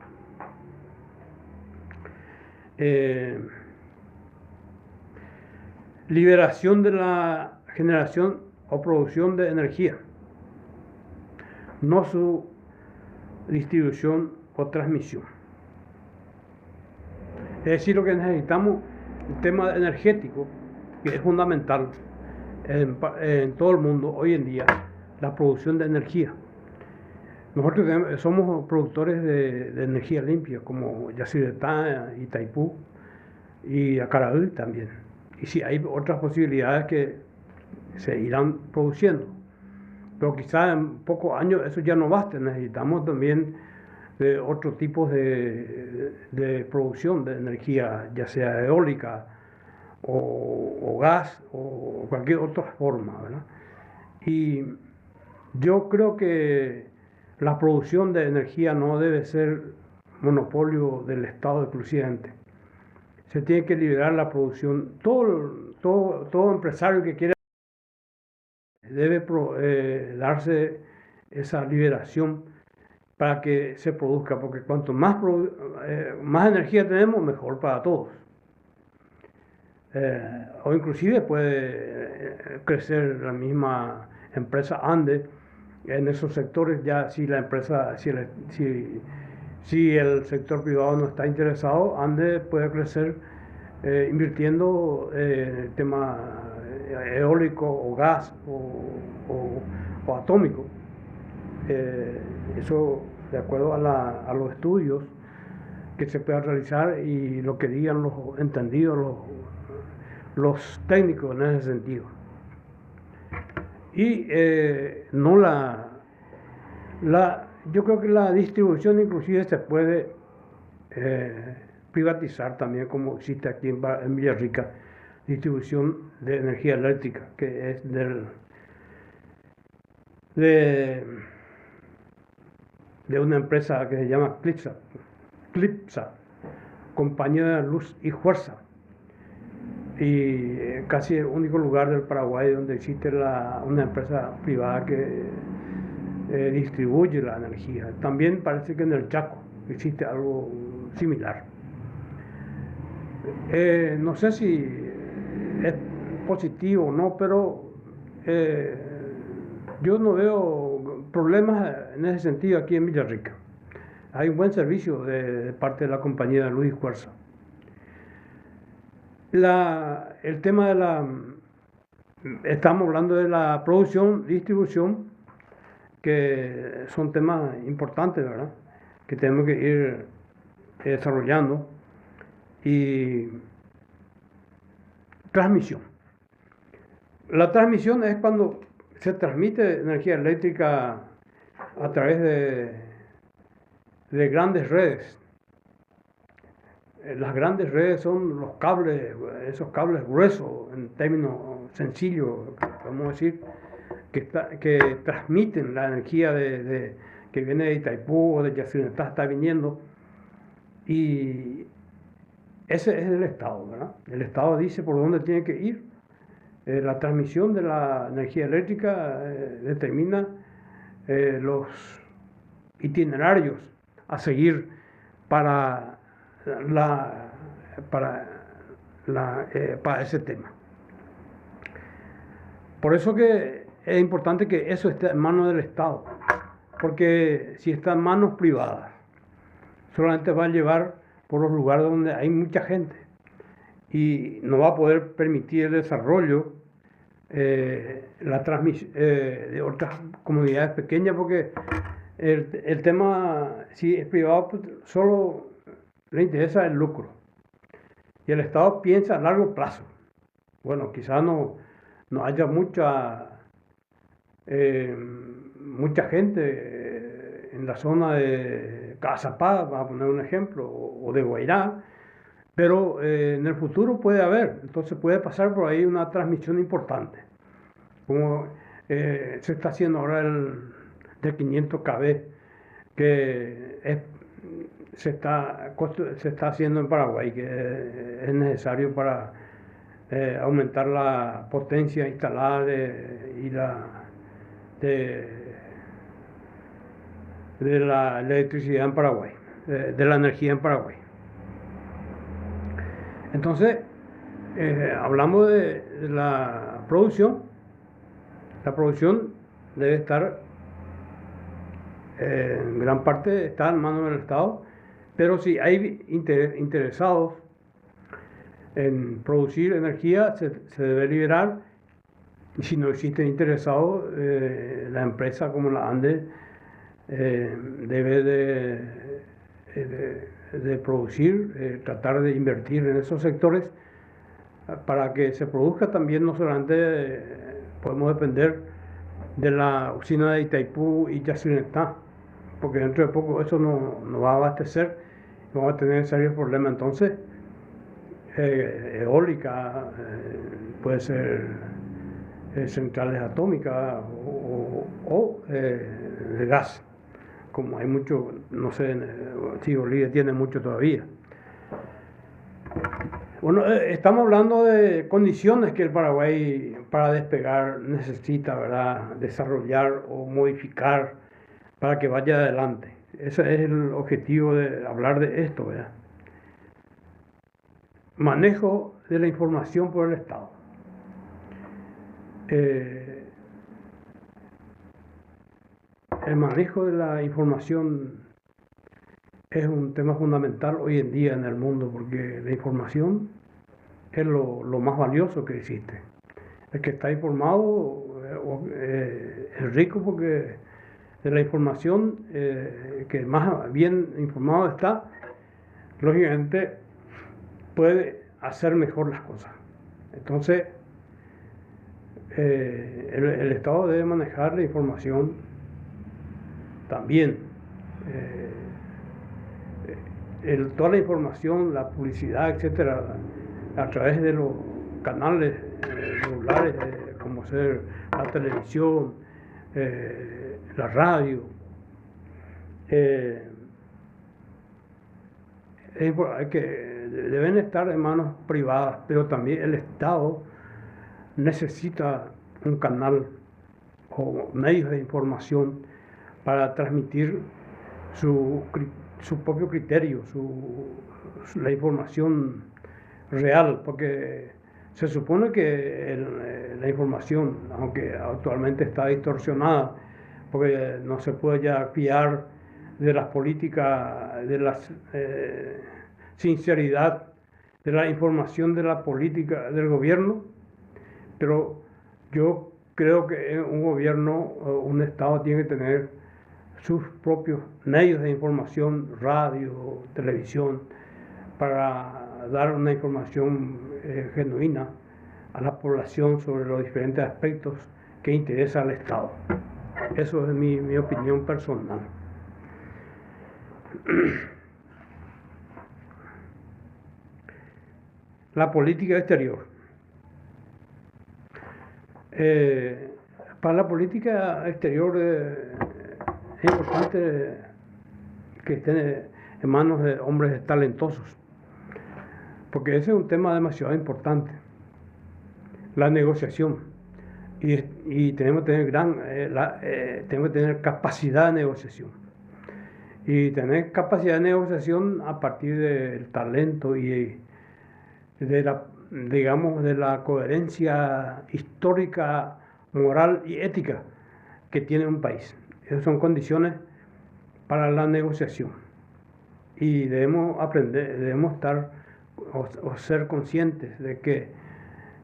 Liberación de la generación o producción de energía, no su distribución o transmisión. Es decir, lo que necesitamos, el tema energético, que es fundamental en todo el mundo hoy en día, la producción de energía. Nosotros somos productores de energía limpia, como Yacyretá, Itaipú y Acaraí también. Y sí, hay otras posibilidades que se irán produciendo, pero quizás en pocos años eso ya no basta. Necesitamos también otro tipo de producción de energía, ya sea eólica o gas o cualquier otra forma, ¿verdad? Y yo creo que la producción de energía no debe ser monopolio del Estado exclusivamente. Se tiene que liberar la producción. Todo empresario que quiera debe darse esa liberación para que se produzca, porque cuanto más energía tenemos, mejor para todos. O inclusive puede crecer la misma empresa Ande en esos sectores, ya si la empresa, si el sector privado no está interesado, Ande puede crecer invirtiendo en el tema eólico o gas o atómico. Eso de acuerdo a los estudios que se puedan realizar y lo que digan los entendidos, los técnicos en ese sentido. Y yo creo que la distribución inclusive se puede privatizar también, como existe aquí en Villarrica, distribución de energía eléctrica, que es de una empresa que se llama CLIPSA, Compañía de Luz y Fuerza, y casi el único lugar del Paraguay donde existe una empresa privada que distribuye la energía. También parece que en el Chaco existe algo similar. No sé si es positivo o no, pero yo no veo problemas en ese sentido aquí en Villarrica. Hay un buen servicio de parte de la Compañía de Luz y Fuerza. El tema estamos hablando de la producción, distribución, que son temas importantes, ¿verdad? Que tenemos que ir desarrollando. Y transmisión. La transmisión es cuando se transmite energía eléctrica a través de grandes redes. Las grandes redes son los cables, esos cables gruesos, en términos sencillos, podemos decir, que transmiten la energía que viene de Itaipú o de Yacyretá, está viniendo. Y ese es el Estado, ¿verdad? El Estado dice por dónde tiene que ir. La transmisión de la energía eléctrica determina los itinerarios a seguir para ese tema. Por eso que es importante que eso esté en manos del Estado, porque si está en manos privadas, solamente va a llevar por los lugares donde hay mucha gente y no va a poder permitir el desarrollo, la transmisión de otras comunidades pequeñas, porque el tema, si es privado, pues solo le interesa el lucro y el Estado piensa a largo plazo. Bueno, quizás no haya mucha gente en la zona de Cazapá, vamos a poner un ejemplo, o de Guairá, pero en el futuro puede haber, entonces puede pasar por ahí una transmisión importante, como se está haciendo ahora de 500 kV, que se está haciendo en Paraguay, que es necesario para aumentar la potencia instalada de la electricidad en Paraguay, de la energía en Paraguay. Entonces, hablamos de la producción La producción debe estar, en gran parte está en manos del Estado, pero si hay interesados en producir energía, se debe liberar. Y si no existen interesados, la empresa como la ANDE debe de producir, tratar de invertir en esos sectores para que se produzca también. No solamente podemos depender de la usina de Itaipú y Yacyretá, porque dentro de poco eso no va a abastecer y vamos a tener serios problemas. Entonces, eólica, puede ser centrales atómicas o de gas, como hay mucho, no sé si Bolivia tiene mucho todavía. Bueno, estamos hablando de condiciones que el Paraguay para despegar necesita, ¿verdad?, desarrollar o modificar para que vaya adelante. Ese es el objetivo de hablar de esto, ¿verdad? Manejo de la información por el Estado. El manejo de la información es un tema fundamental hoy en día en el mundo, porque la información es lo más valioso que existe. El que está informado es rico porque de la información, que más bien informado está, lógicamente puede hacer mejor las cosas. Entonces, el Estado debe manejar la información también. Toda la información, la publicidad, etcétera, a través de los canales regulares, como ser la televisión, la radio. Deben estar en manos privadas, pero también el Estado necesita un canal o medios de información para transmitir su propio criterio, la información real, porque se supone que la información, aunque actualmente está distorsionada, porque no se puede ya fiar de las políticas, de la sinceridad de la información de la política del gobierno, pero yo creo que un gobierno, un Estado tiene que tener sus propios medios de información, radio, televisión, para dar una información genuina a la población sobre los diferentes aspectos que interesa al Estado. Eso es mi opinión personal. La política exterior. Para la política exterior es importante que estén en manos de hombres talentosos, porque ese es un tema demasiado importante, la negociación, y tenemos que tener tenemos que tener capacidad de negociación, y tener capacidad de negociación a partir del talento y de la coherencia histórica, moral y ética que tiene un país. Esas son condiciones para la negociación, y debemos aprender, debemos estar o ser conscientes de que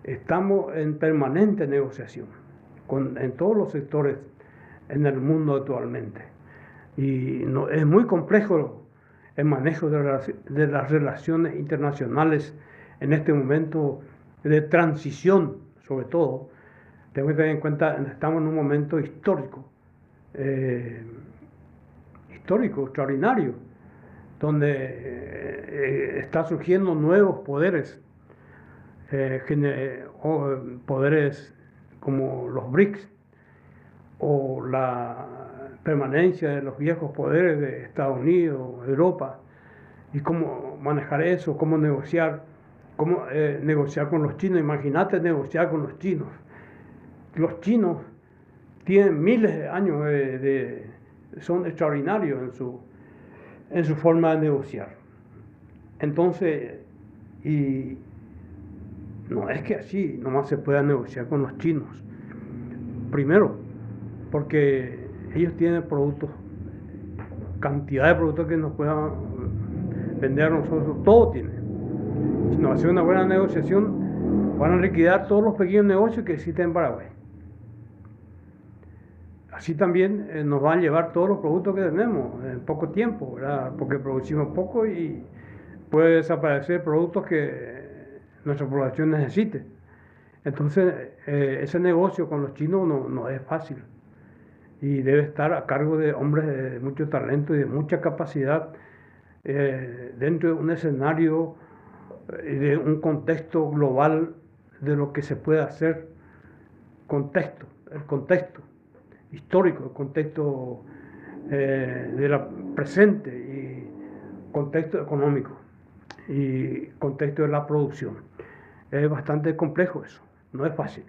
estamos en permanente negociación en todos los sectores en el mundo actualmente, y es muy complejo el manejo de las relaciones internacionales en este momento de transición. Sobre todo tenemos que tener en cuenta que estamos en un momento histórico extraordinario, donde está surgiendo nuevos poderes, poderes como los BRICS, o la permanencia de los viejos poderes de Estados Unidos, Europa, y cómo manejar eso, cómo negociar con los chinos. Imagínate negociar con los chinos. Los chinos tienen miles de años son extraordinarios en su forma de negociar. Entonces, y no es que así nomás se pueda negociar con los chinos, primero, porque ellos tienen productos, cantidad de productos que nos puedan vender a nosotros, todo tiene. Si nos hace una buena negociación, van a liquidar todos los pequeños negocios que existen en Paraguay. Así también nos van a llevar todos los productos que tenemos en poco tiempo, ¿verdad? Porque producimos poco y puede desaparecer productos que nuestra población necesite. Entonces, ese negocio con los chinos no es fácil y debe estar a cargo de hombres de mucho talento y de mucha capacidad dentro de un escenario y de un contexto global de lo que se puede hacer, el contexto histórico, el contexto de la presente y contexto económico y contexto de la producción. Es bastante complejo eso, no es fácil,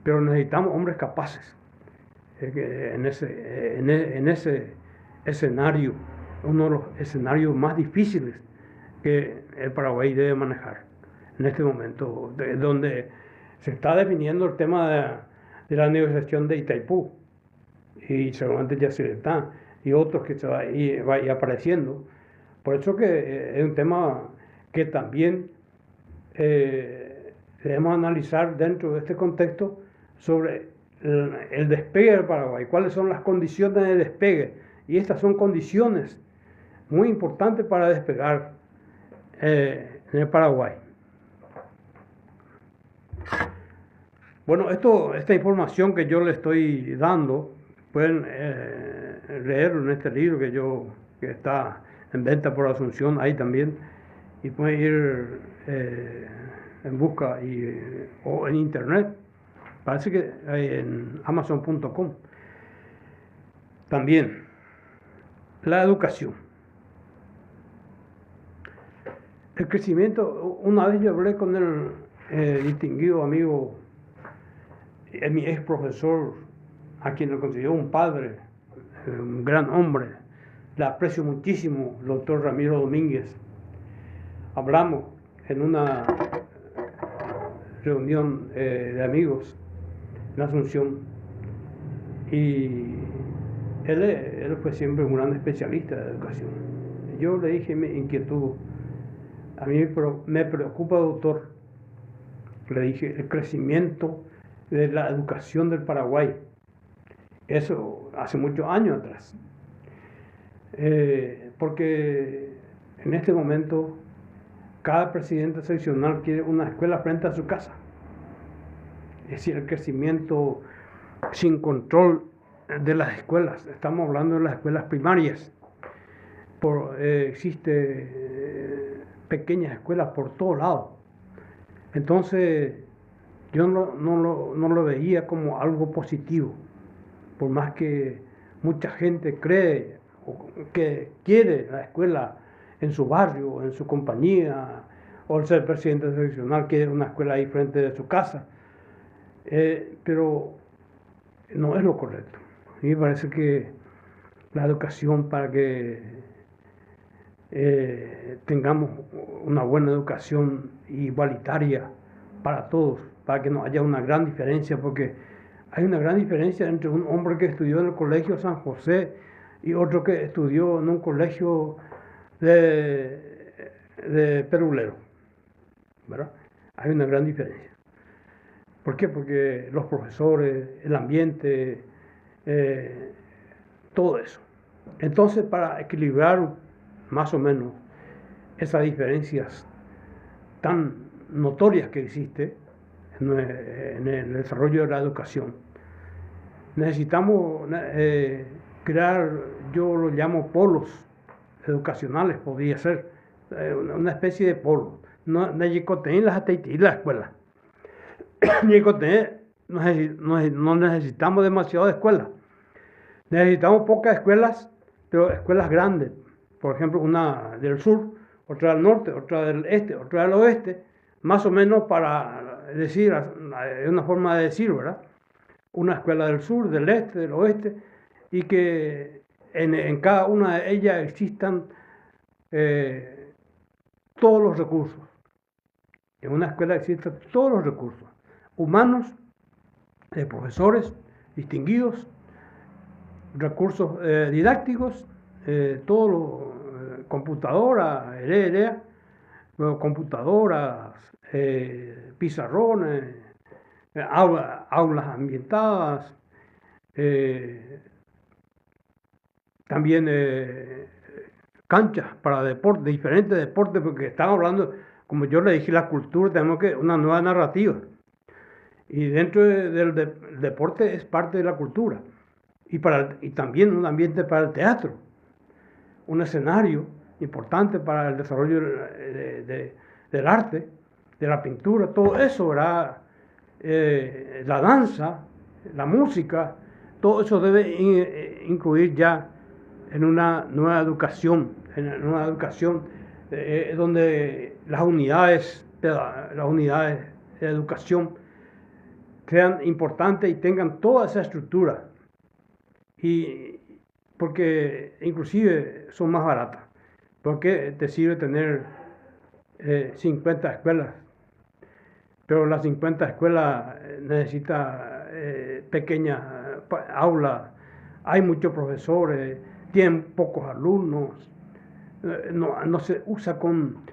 pero necesitamos hombres capaces en ese escenario, uno de los escenarios más difíciles que el Paraguay debe manejar en este momento, donde se está definiendo el tema de la negociación de Itaipú, y seguramente ya se está, y otros que se va a ir apareciendo. Por eso que es un tema que también debemos analizar dentro de este contexto sobre el despegue del Paraguay, cuáles son las condiciones de despegue, y estas son condiciones muy importantes para despegar en el Paraguay. Bueno, esta información que yo le estoy dando, pueden leerlo en este libro que está en venta por Asunción, ahí también, y pueden ir en busca o en internet, parece que hay en amazon.com. También la educación, el crecimiento. Una vez yo hablé con el distinguido amigo, mi ex profesor, a quien lo considero un padre, un gran hombre, le aprecio muchísimo, el doctor Ramiro Domínguez. Hablamos en una reunión de amigos en Asunción, y él fue siempre un gran especialista de educación. Yo le dije mi inquietud: a mí me preocupa, doctor, le dije, el crecimiento de la educación del Paraguay. Eso hace muchos años atrás. Porque en este momento cada presidente seccional quiere una escuela frente a su casa. Es decir, el crecimiento sin control de las escuelas. Estamos hablando de las escuelas primarias. Existe pequeñas escuelas por todos lados. Entonces, yo no lo veía como algo positivo, por más que mucha gente cree o que quiere la escuela en su barrio, en su compañía, o el ser presidente seccional quiere una escuela ahí frente de su casa, pero no es lo correcto. A mí me parece que la educación, para que tengamos una buena educación igualitaria para todos, para que no haya una gran diferencia, porque hay una gran diferencia entre un hombre que estudió en el Colegio San José y otro que estudió en un colegio de Perulero, ¿verdad? Hay una gran diferencia. ¿Por qué? Porque los profesores, el ambiente, todo eso. Entonces, para equilibrar más o menos esas diferencias tan notorias que existe en el desarrollo de la educación, necesitamos crear, yo lo llamo polos educacionales, podría ser una especie de polo. No la escuela. No necesitamos demasiadas escuelas. Necesitamos pocas escuelas, pero escuelas grandes. Por ejemplo, una del sur, otra del norte, otra del este, otra del oeste, más o menos, para decir, es una forma de decir, ¿verdad? Una escuela del sur, del este, del oeste, y que en cada una de ellas existan todos los recursos. En una escuela existen todos los recursos humanos, de profesores, distinguidos, recursos didácticos, todo computadora, computadoras, pizarrones, aulas ambientadas, también canchas para deportes, diferentes deportes, porque estamos hablando, como yo le dije, la cultura, tenemos que una nueva narrativa. Y dentro del deporte es parte de la cultura. Y también un ambiente para el teatro, un escenario importante para el desarrollo del arte, de la pintura, todo eso, ¿verdad? La danza, la música, todo eso debe incluir ya en una nueva educación, donde las unidades de educación sean importantes y tengan toda esa estructura, y porque inclusive son más baratas. Porque te sirve tener 50 escuelas, pero las 50 escuelas necesitan pequeñas aulas, hay muchos profesores, tienen pocos alumnos, no se usa con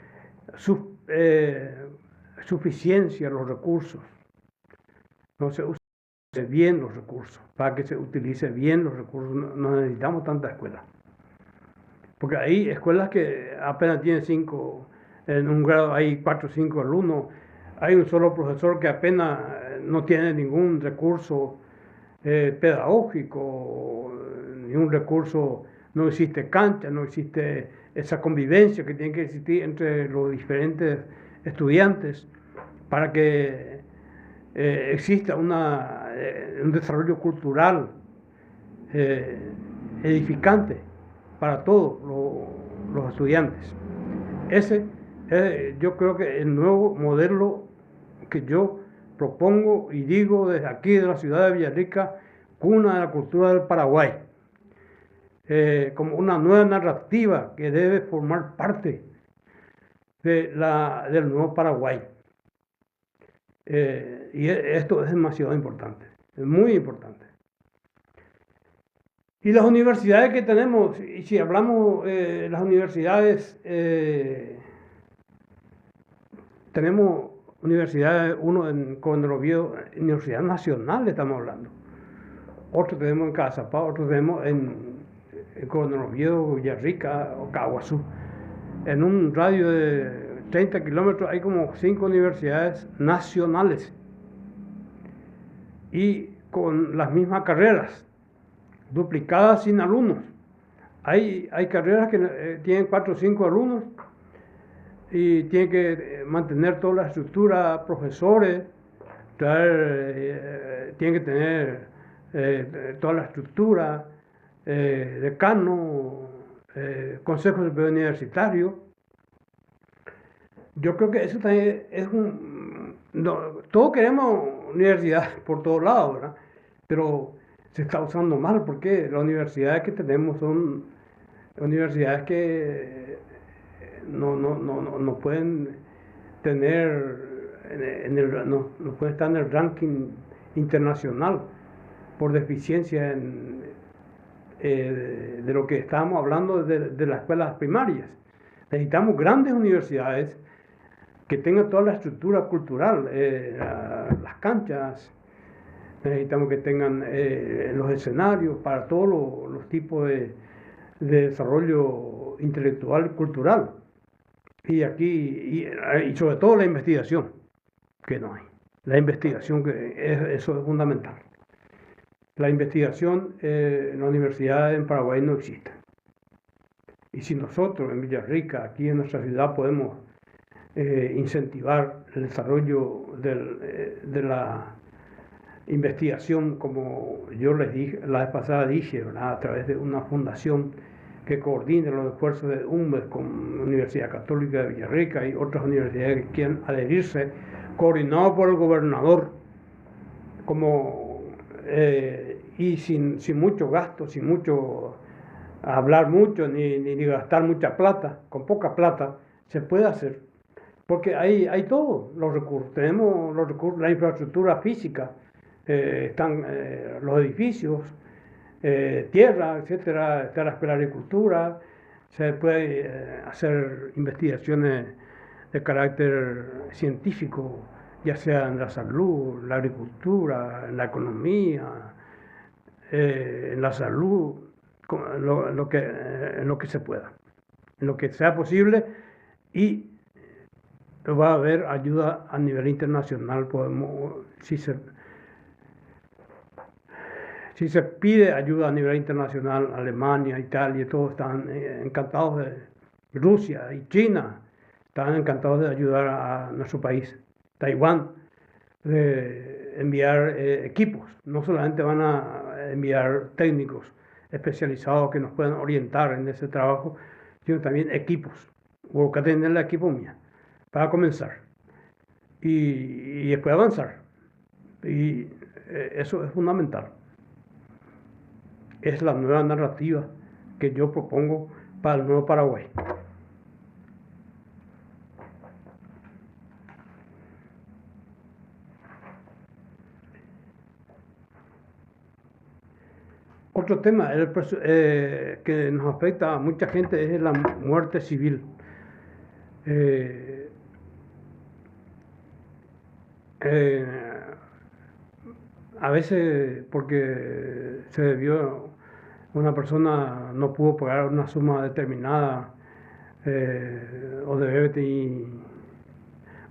suficiencia los recursos, no se usa bien los recursos. Para que se utilice bien los recursos no necesitamos tantas escuelas. Porque hay escuelas que apenas tienen 5, en un grado hay 4 o 5 alumnos, hay un solo profesor que apenas no tiene ningún recurso pedagógico, ningún recurso, no existe cancha, no existe esa convivencia que tiene que existir entre los diferentes estudiantes para que exista un desarrollo cultural edificante para todos los estudiantes. Ese es, yo creo que el nuevo modelo que yo propongo y digo desde aquí de la ciudad de Villarrica, cuna de la cultura del Paraguay, como una nueva narrativa que debe formar parte del nuevo Paraguay. Y esto es demasiado importante, es muy importante. Y las universidades que tenemos, y si hablamos de las universidades, tenemos universidades, uno en Coronel Oviedo, Universidad Nacional estamos hablando. Otro tenemos en Cazapá, otro tenemos en Coronel Oviedo, Villarrica o Caguazú. En un radio de 30 kilómetros hay como 5 universidades nacionales y con las mismas carreras, duplicadas sin alumnos. Hay carreras que tienen 4 o 5 alumnos y tienen que mantener toda la estructura, profesores, tienen que tener toda la estructura, decano, consejo superior universitario. Yo creo que eso también es todos queremos universidad por todos lados, ¿verdad? Pero se está usando mal porque las universidades que tenemos son universidades que no pueden tener, no pueden estar en el ranking internacional por deficiencia de lo que estábamos hablando de las escuelas primarias. Necesitamos grandes universidades que tengan toda la estructura cultural, las canchas, necesitamos que tengan los escenarios para todos los tipos de desarrollo intelectual y cultural. Y aquí, y sobre todo la investigación, que no hay. La investigación, eso es fundamental. La investigación en la universidad en Paraguay no existe. Y si nosotros en Villarrica, aquí en nuestra ciudad, podemos incentivar el desarrollo de la investigación, como yo les dije, la vez pasada dije, ¿verdad? A través de una fundación que coordine los esfuerzos de UNBES con la Universidad Católica de Villarrica y otras universidades que quieran adherirse, coordinado por el gobernador, y sin mucho gasto, sin mucho hablar mucho, ni gastar mucha plata, con poca plata se puede hacer, porque hay todos los recursos, tenemos los recursos, la infraestructura física, están los edificios, tierra, etcétera, está la Escuela de Agricultura, se puede hacer investigaciones de carácter científico, ya sea en la salud, la agricultura, en la economía, en la salud, en lo que se pueda, en lo que sea posible, y va a haber ayuda a nivel internacional. Si se pide ayuda a nivel internacional, Alemania, Italia, todos están encantados Rusia y China están encantados de ayudar a nuestro país. Taiwán, de enviar equipos, no solamente van a enviar técnicos especializados que nos puedan orientar en ese trabajo, sino también equipos, o que tener la equipo mía, para comenzar y después avanzar. Y eso es fundamental. Es la nueva narrativa que yo propongo para el nuevo Paraguay. Otro tema que nos afecta a mucha gente es la muerte civil. A veces porque se debió, una persona no pudo pagar una suma determinada, o debe tener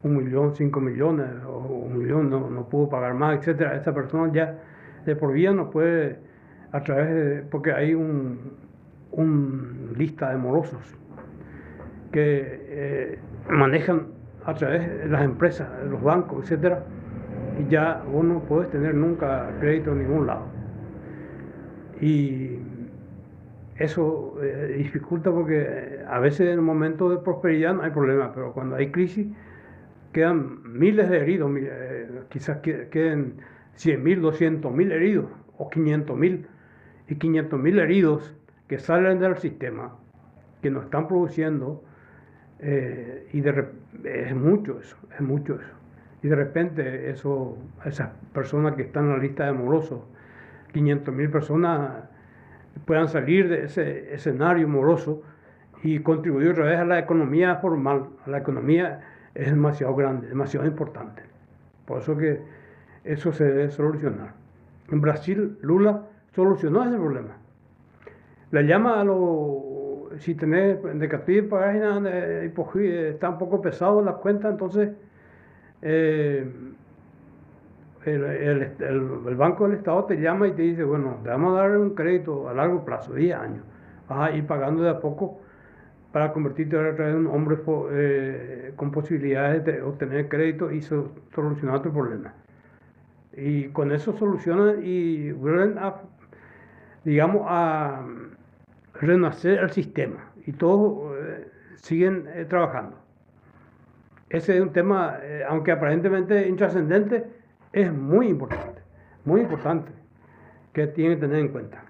1.000.000, 5.000.000, o 1.000.000, no pudo pagar más, etcétera. Esa persona ya de por vida no puede, a través de, porque hay un lista de morosos que manejan a través de las empresas, de los bancos, etcétera, y ya vos no podés tener nunca crédito en ningún lado. Y eso dificulta porque a veces en momentos de prosperidad no hay problema, pero cuando hay crisis quedan miles de heridos, quizás queden 100.000, 200.000 heridos o 500.000, y 500.000 heridos que salen del sistema, que no están produciendo, es mucho eso. Y de repente esas personas que están en la lista de morosos, 500.000 personas, puedan salir de ese escenario moroso y contribuir otra vez a la economía formal. La economía es demasiado grande, demasiado importante. Por eso que eso se debe solucionar. En Brasil, Lula solucionó ese problema. Le llama a si tenés de Castillo páginas está un poco pesado las cuentas, entonces el Banco del Estado te llama y te dice, bueno, te vamos a dar un crédito a largo plazo, 10 años. Vas a ir pagando de a poco para convertirte a través de un hombre con posibilidades de obtener crédito y solucionar tu problema. Y con eso solucionan y vuelven digamos, a renacer el sistema. Y todos siguen trabajando. Ese es un tema, aunque aparentemente intrascendente, es muy importante, que tienen que tener en cuenta.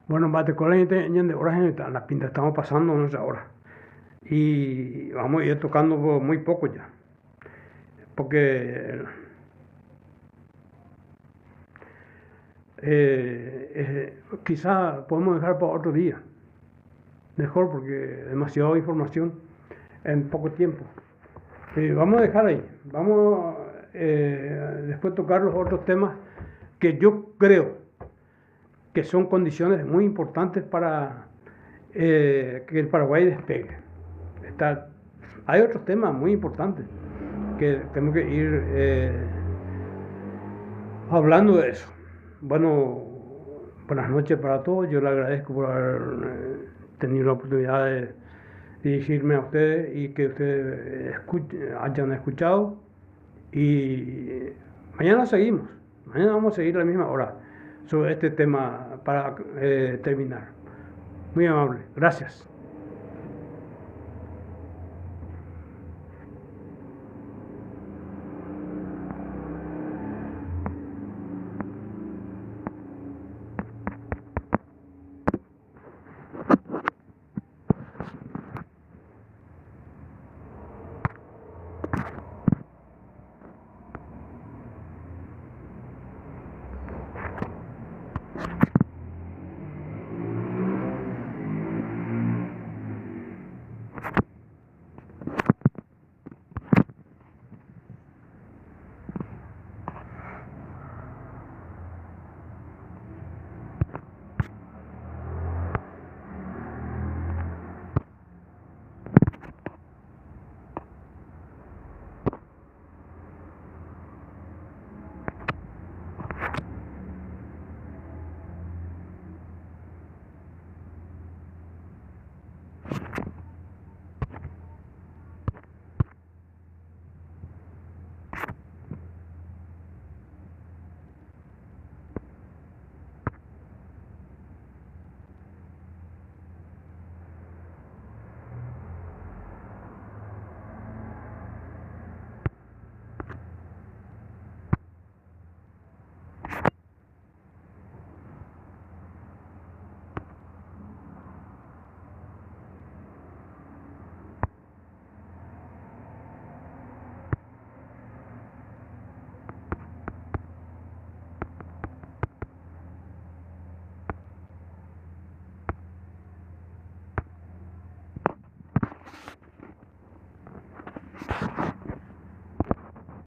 Bueno, bate con de horas en la pinta, estamos pasando nuestra hora. Y vamos a ir tocando muy poco ya. Porque quizá podemos dejar para otro día. Mejor, porque demasiada información en poco tiempo. Vamos a dejar ahí. Vamos después tocar los otros temas que yo creo que son condiciones muy importantes para que el Paraguay despegue. Hay otros temas muy importantes que tenemos que ir hablando de eso. Bueno, buenas noches para todos. Yo le agradezco por haber tenido la oportunidad de dirigirme a ustedes y que ustedes hayan escuchado. Y mañana seguimos. Mañana vamos a seguir a la misma hora sobre este tema para terminar. Muy amable. Gracias.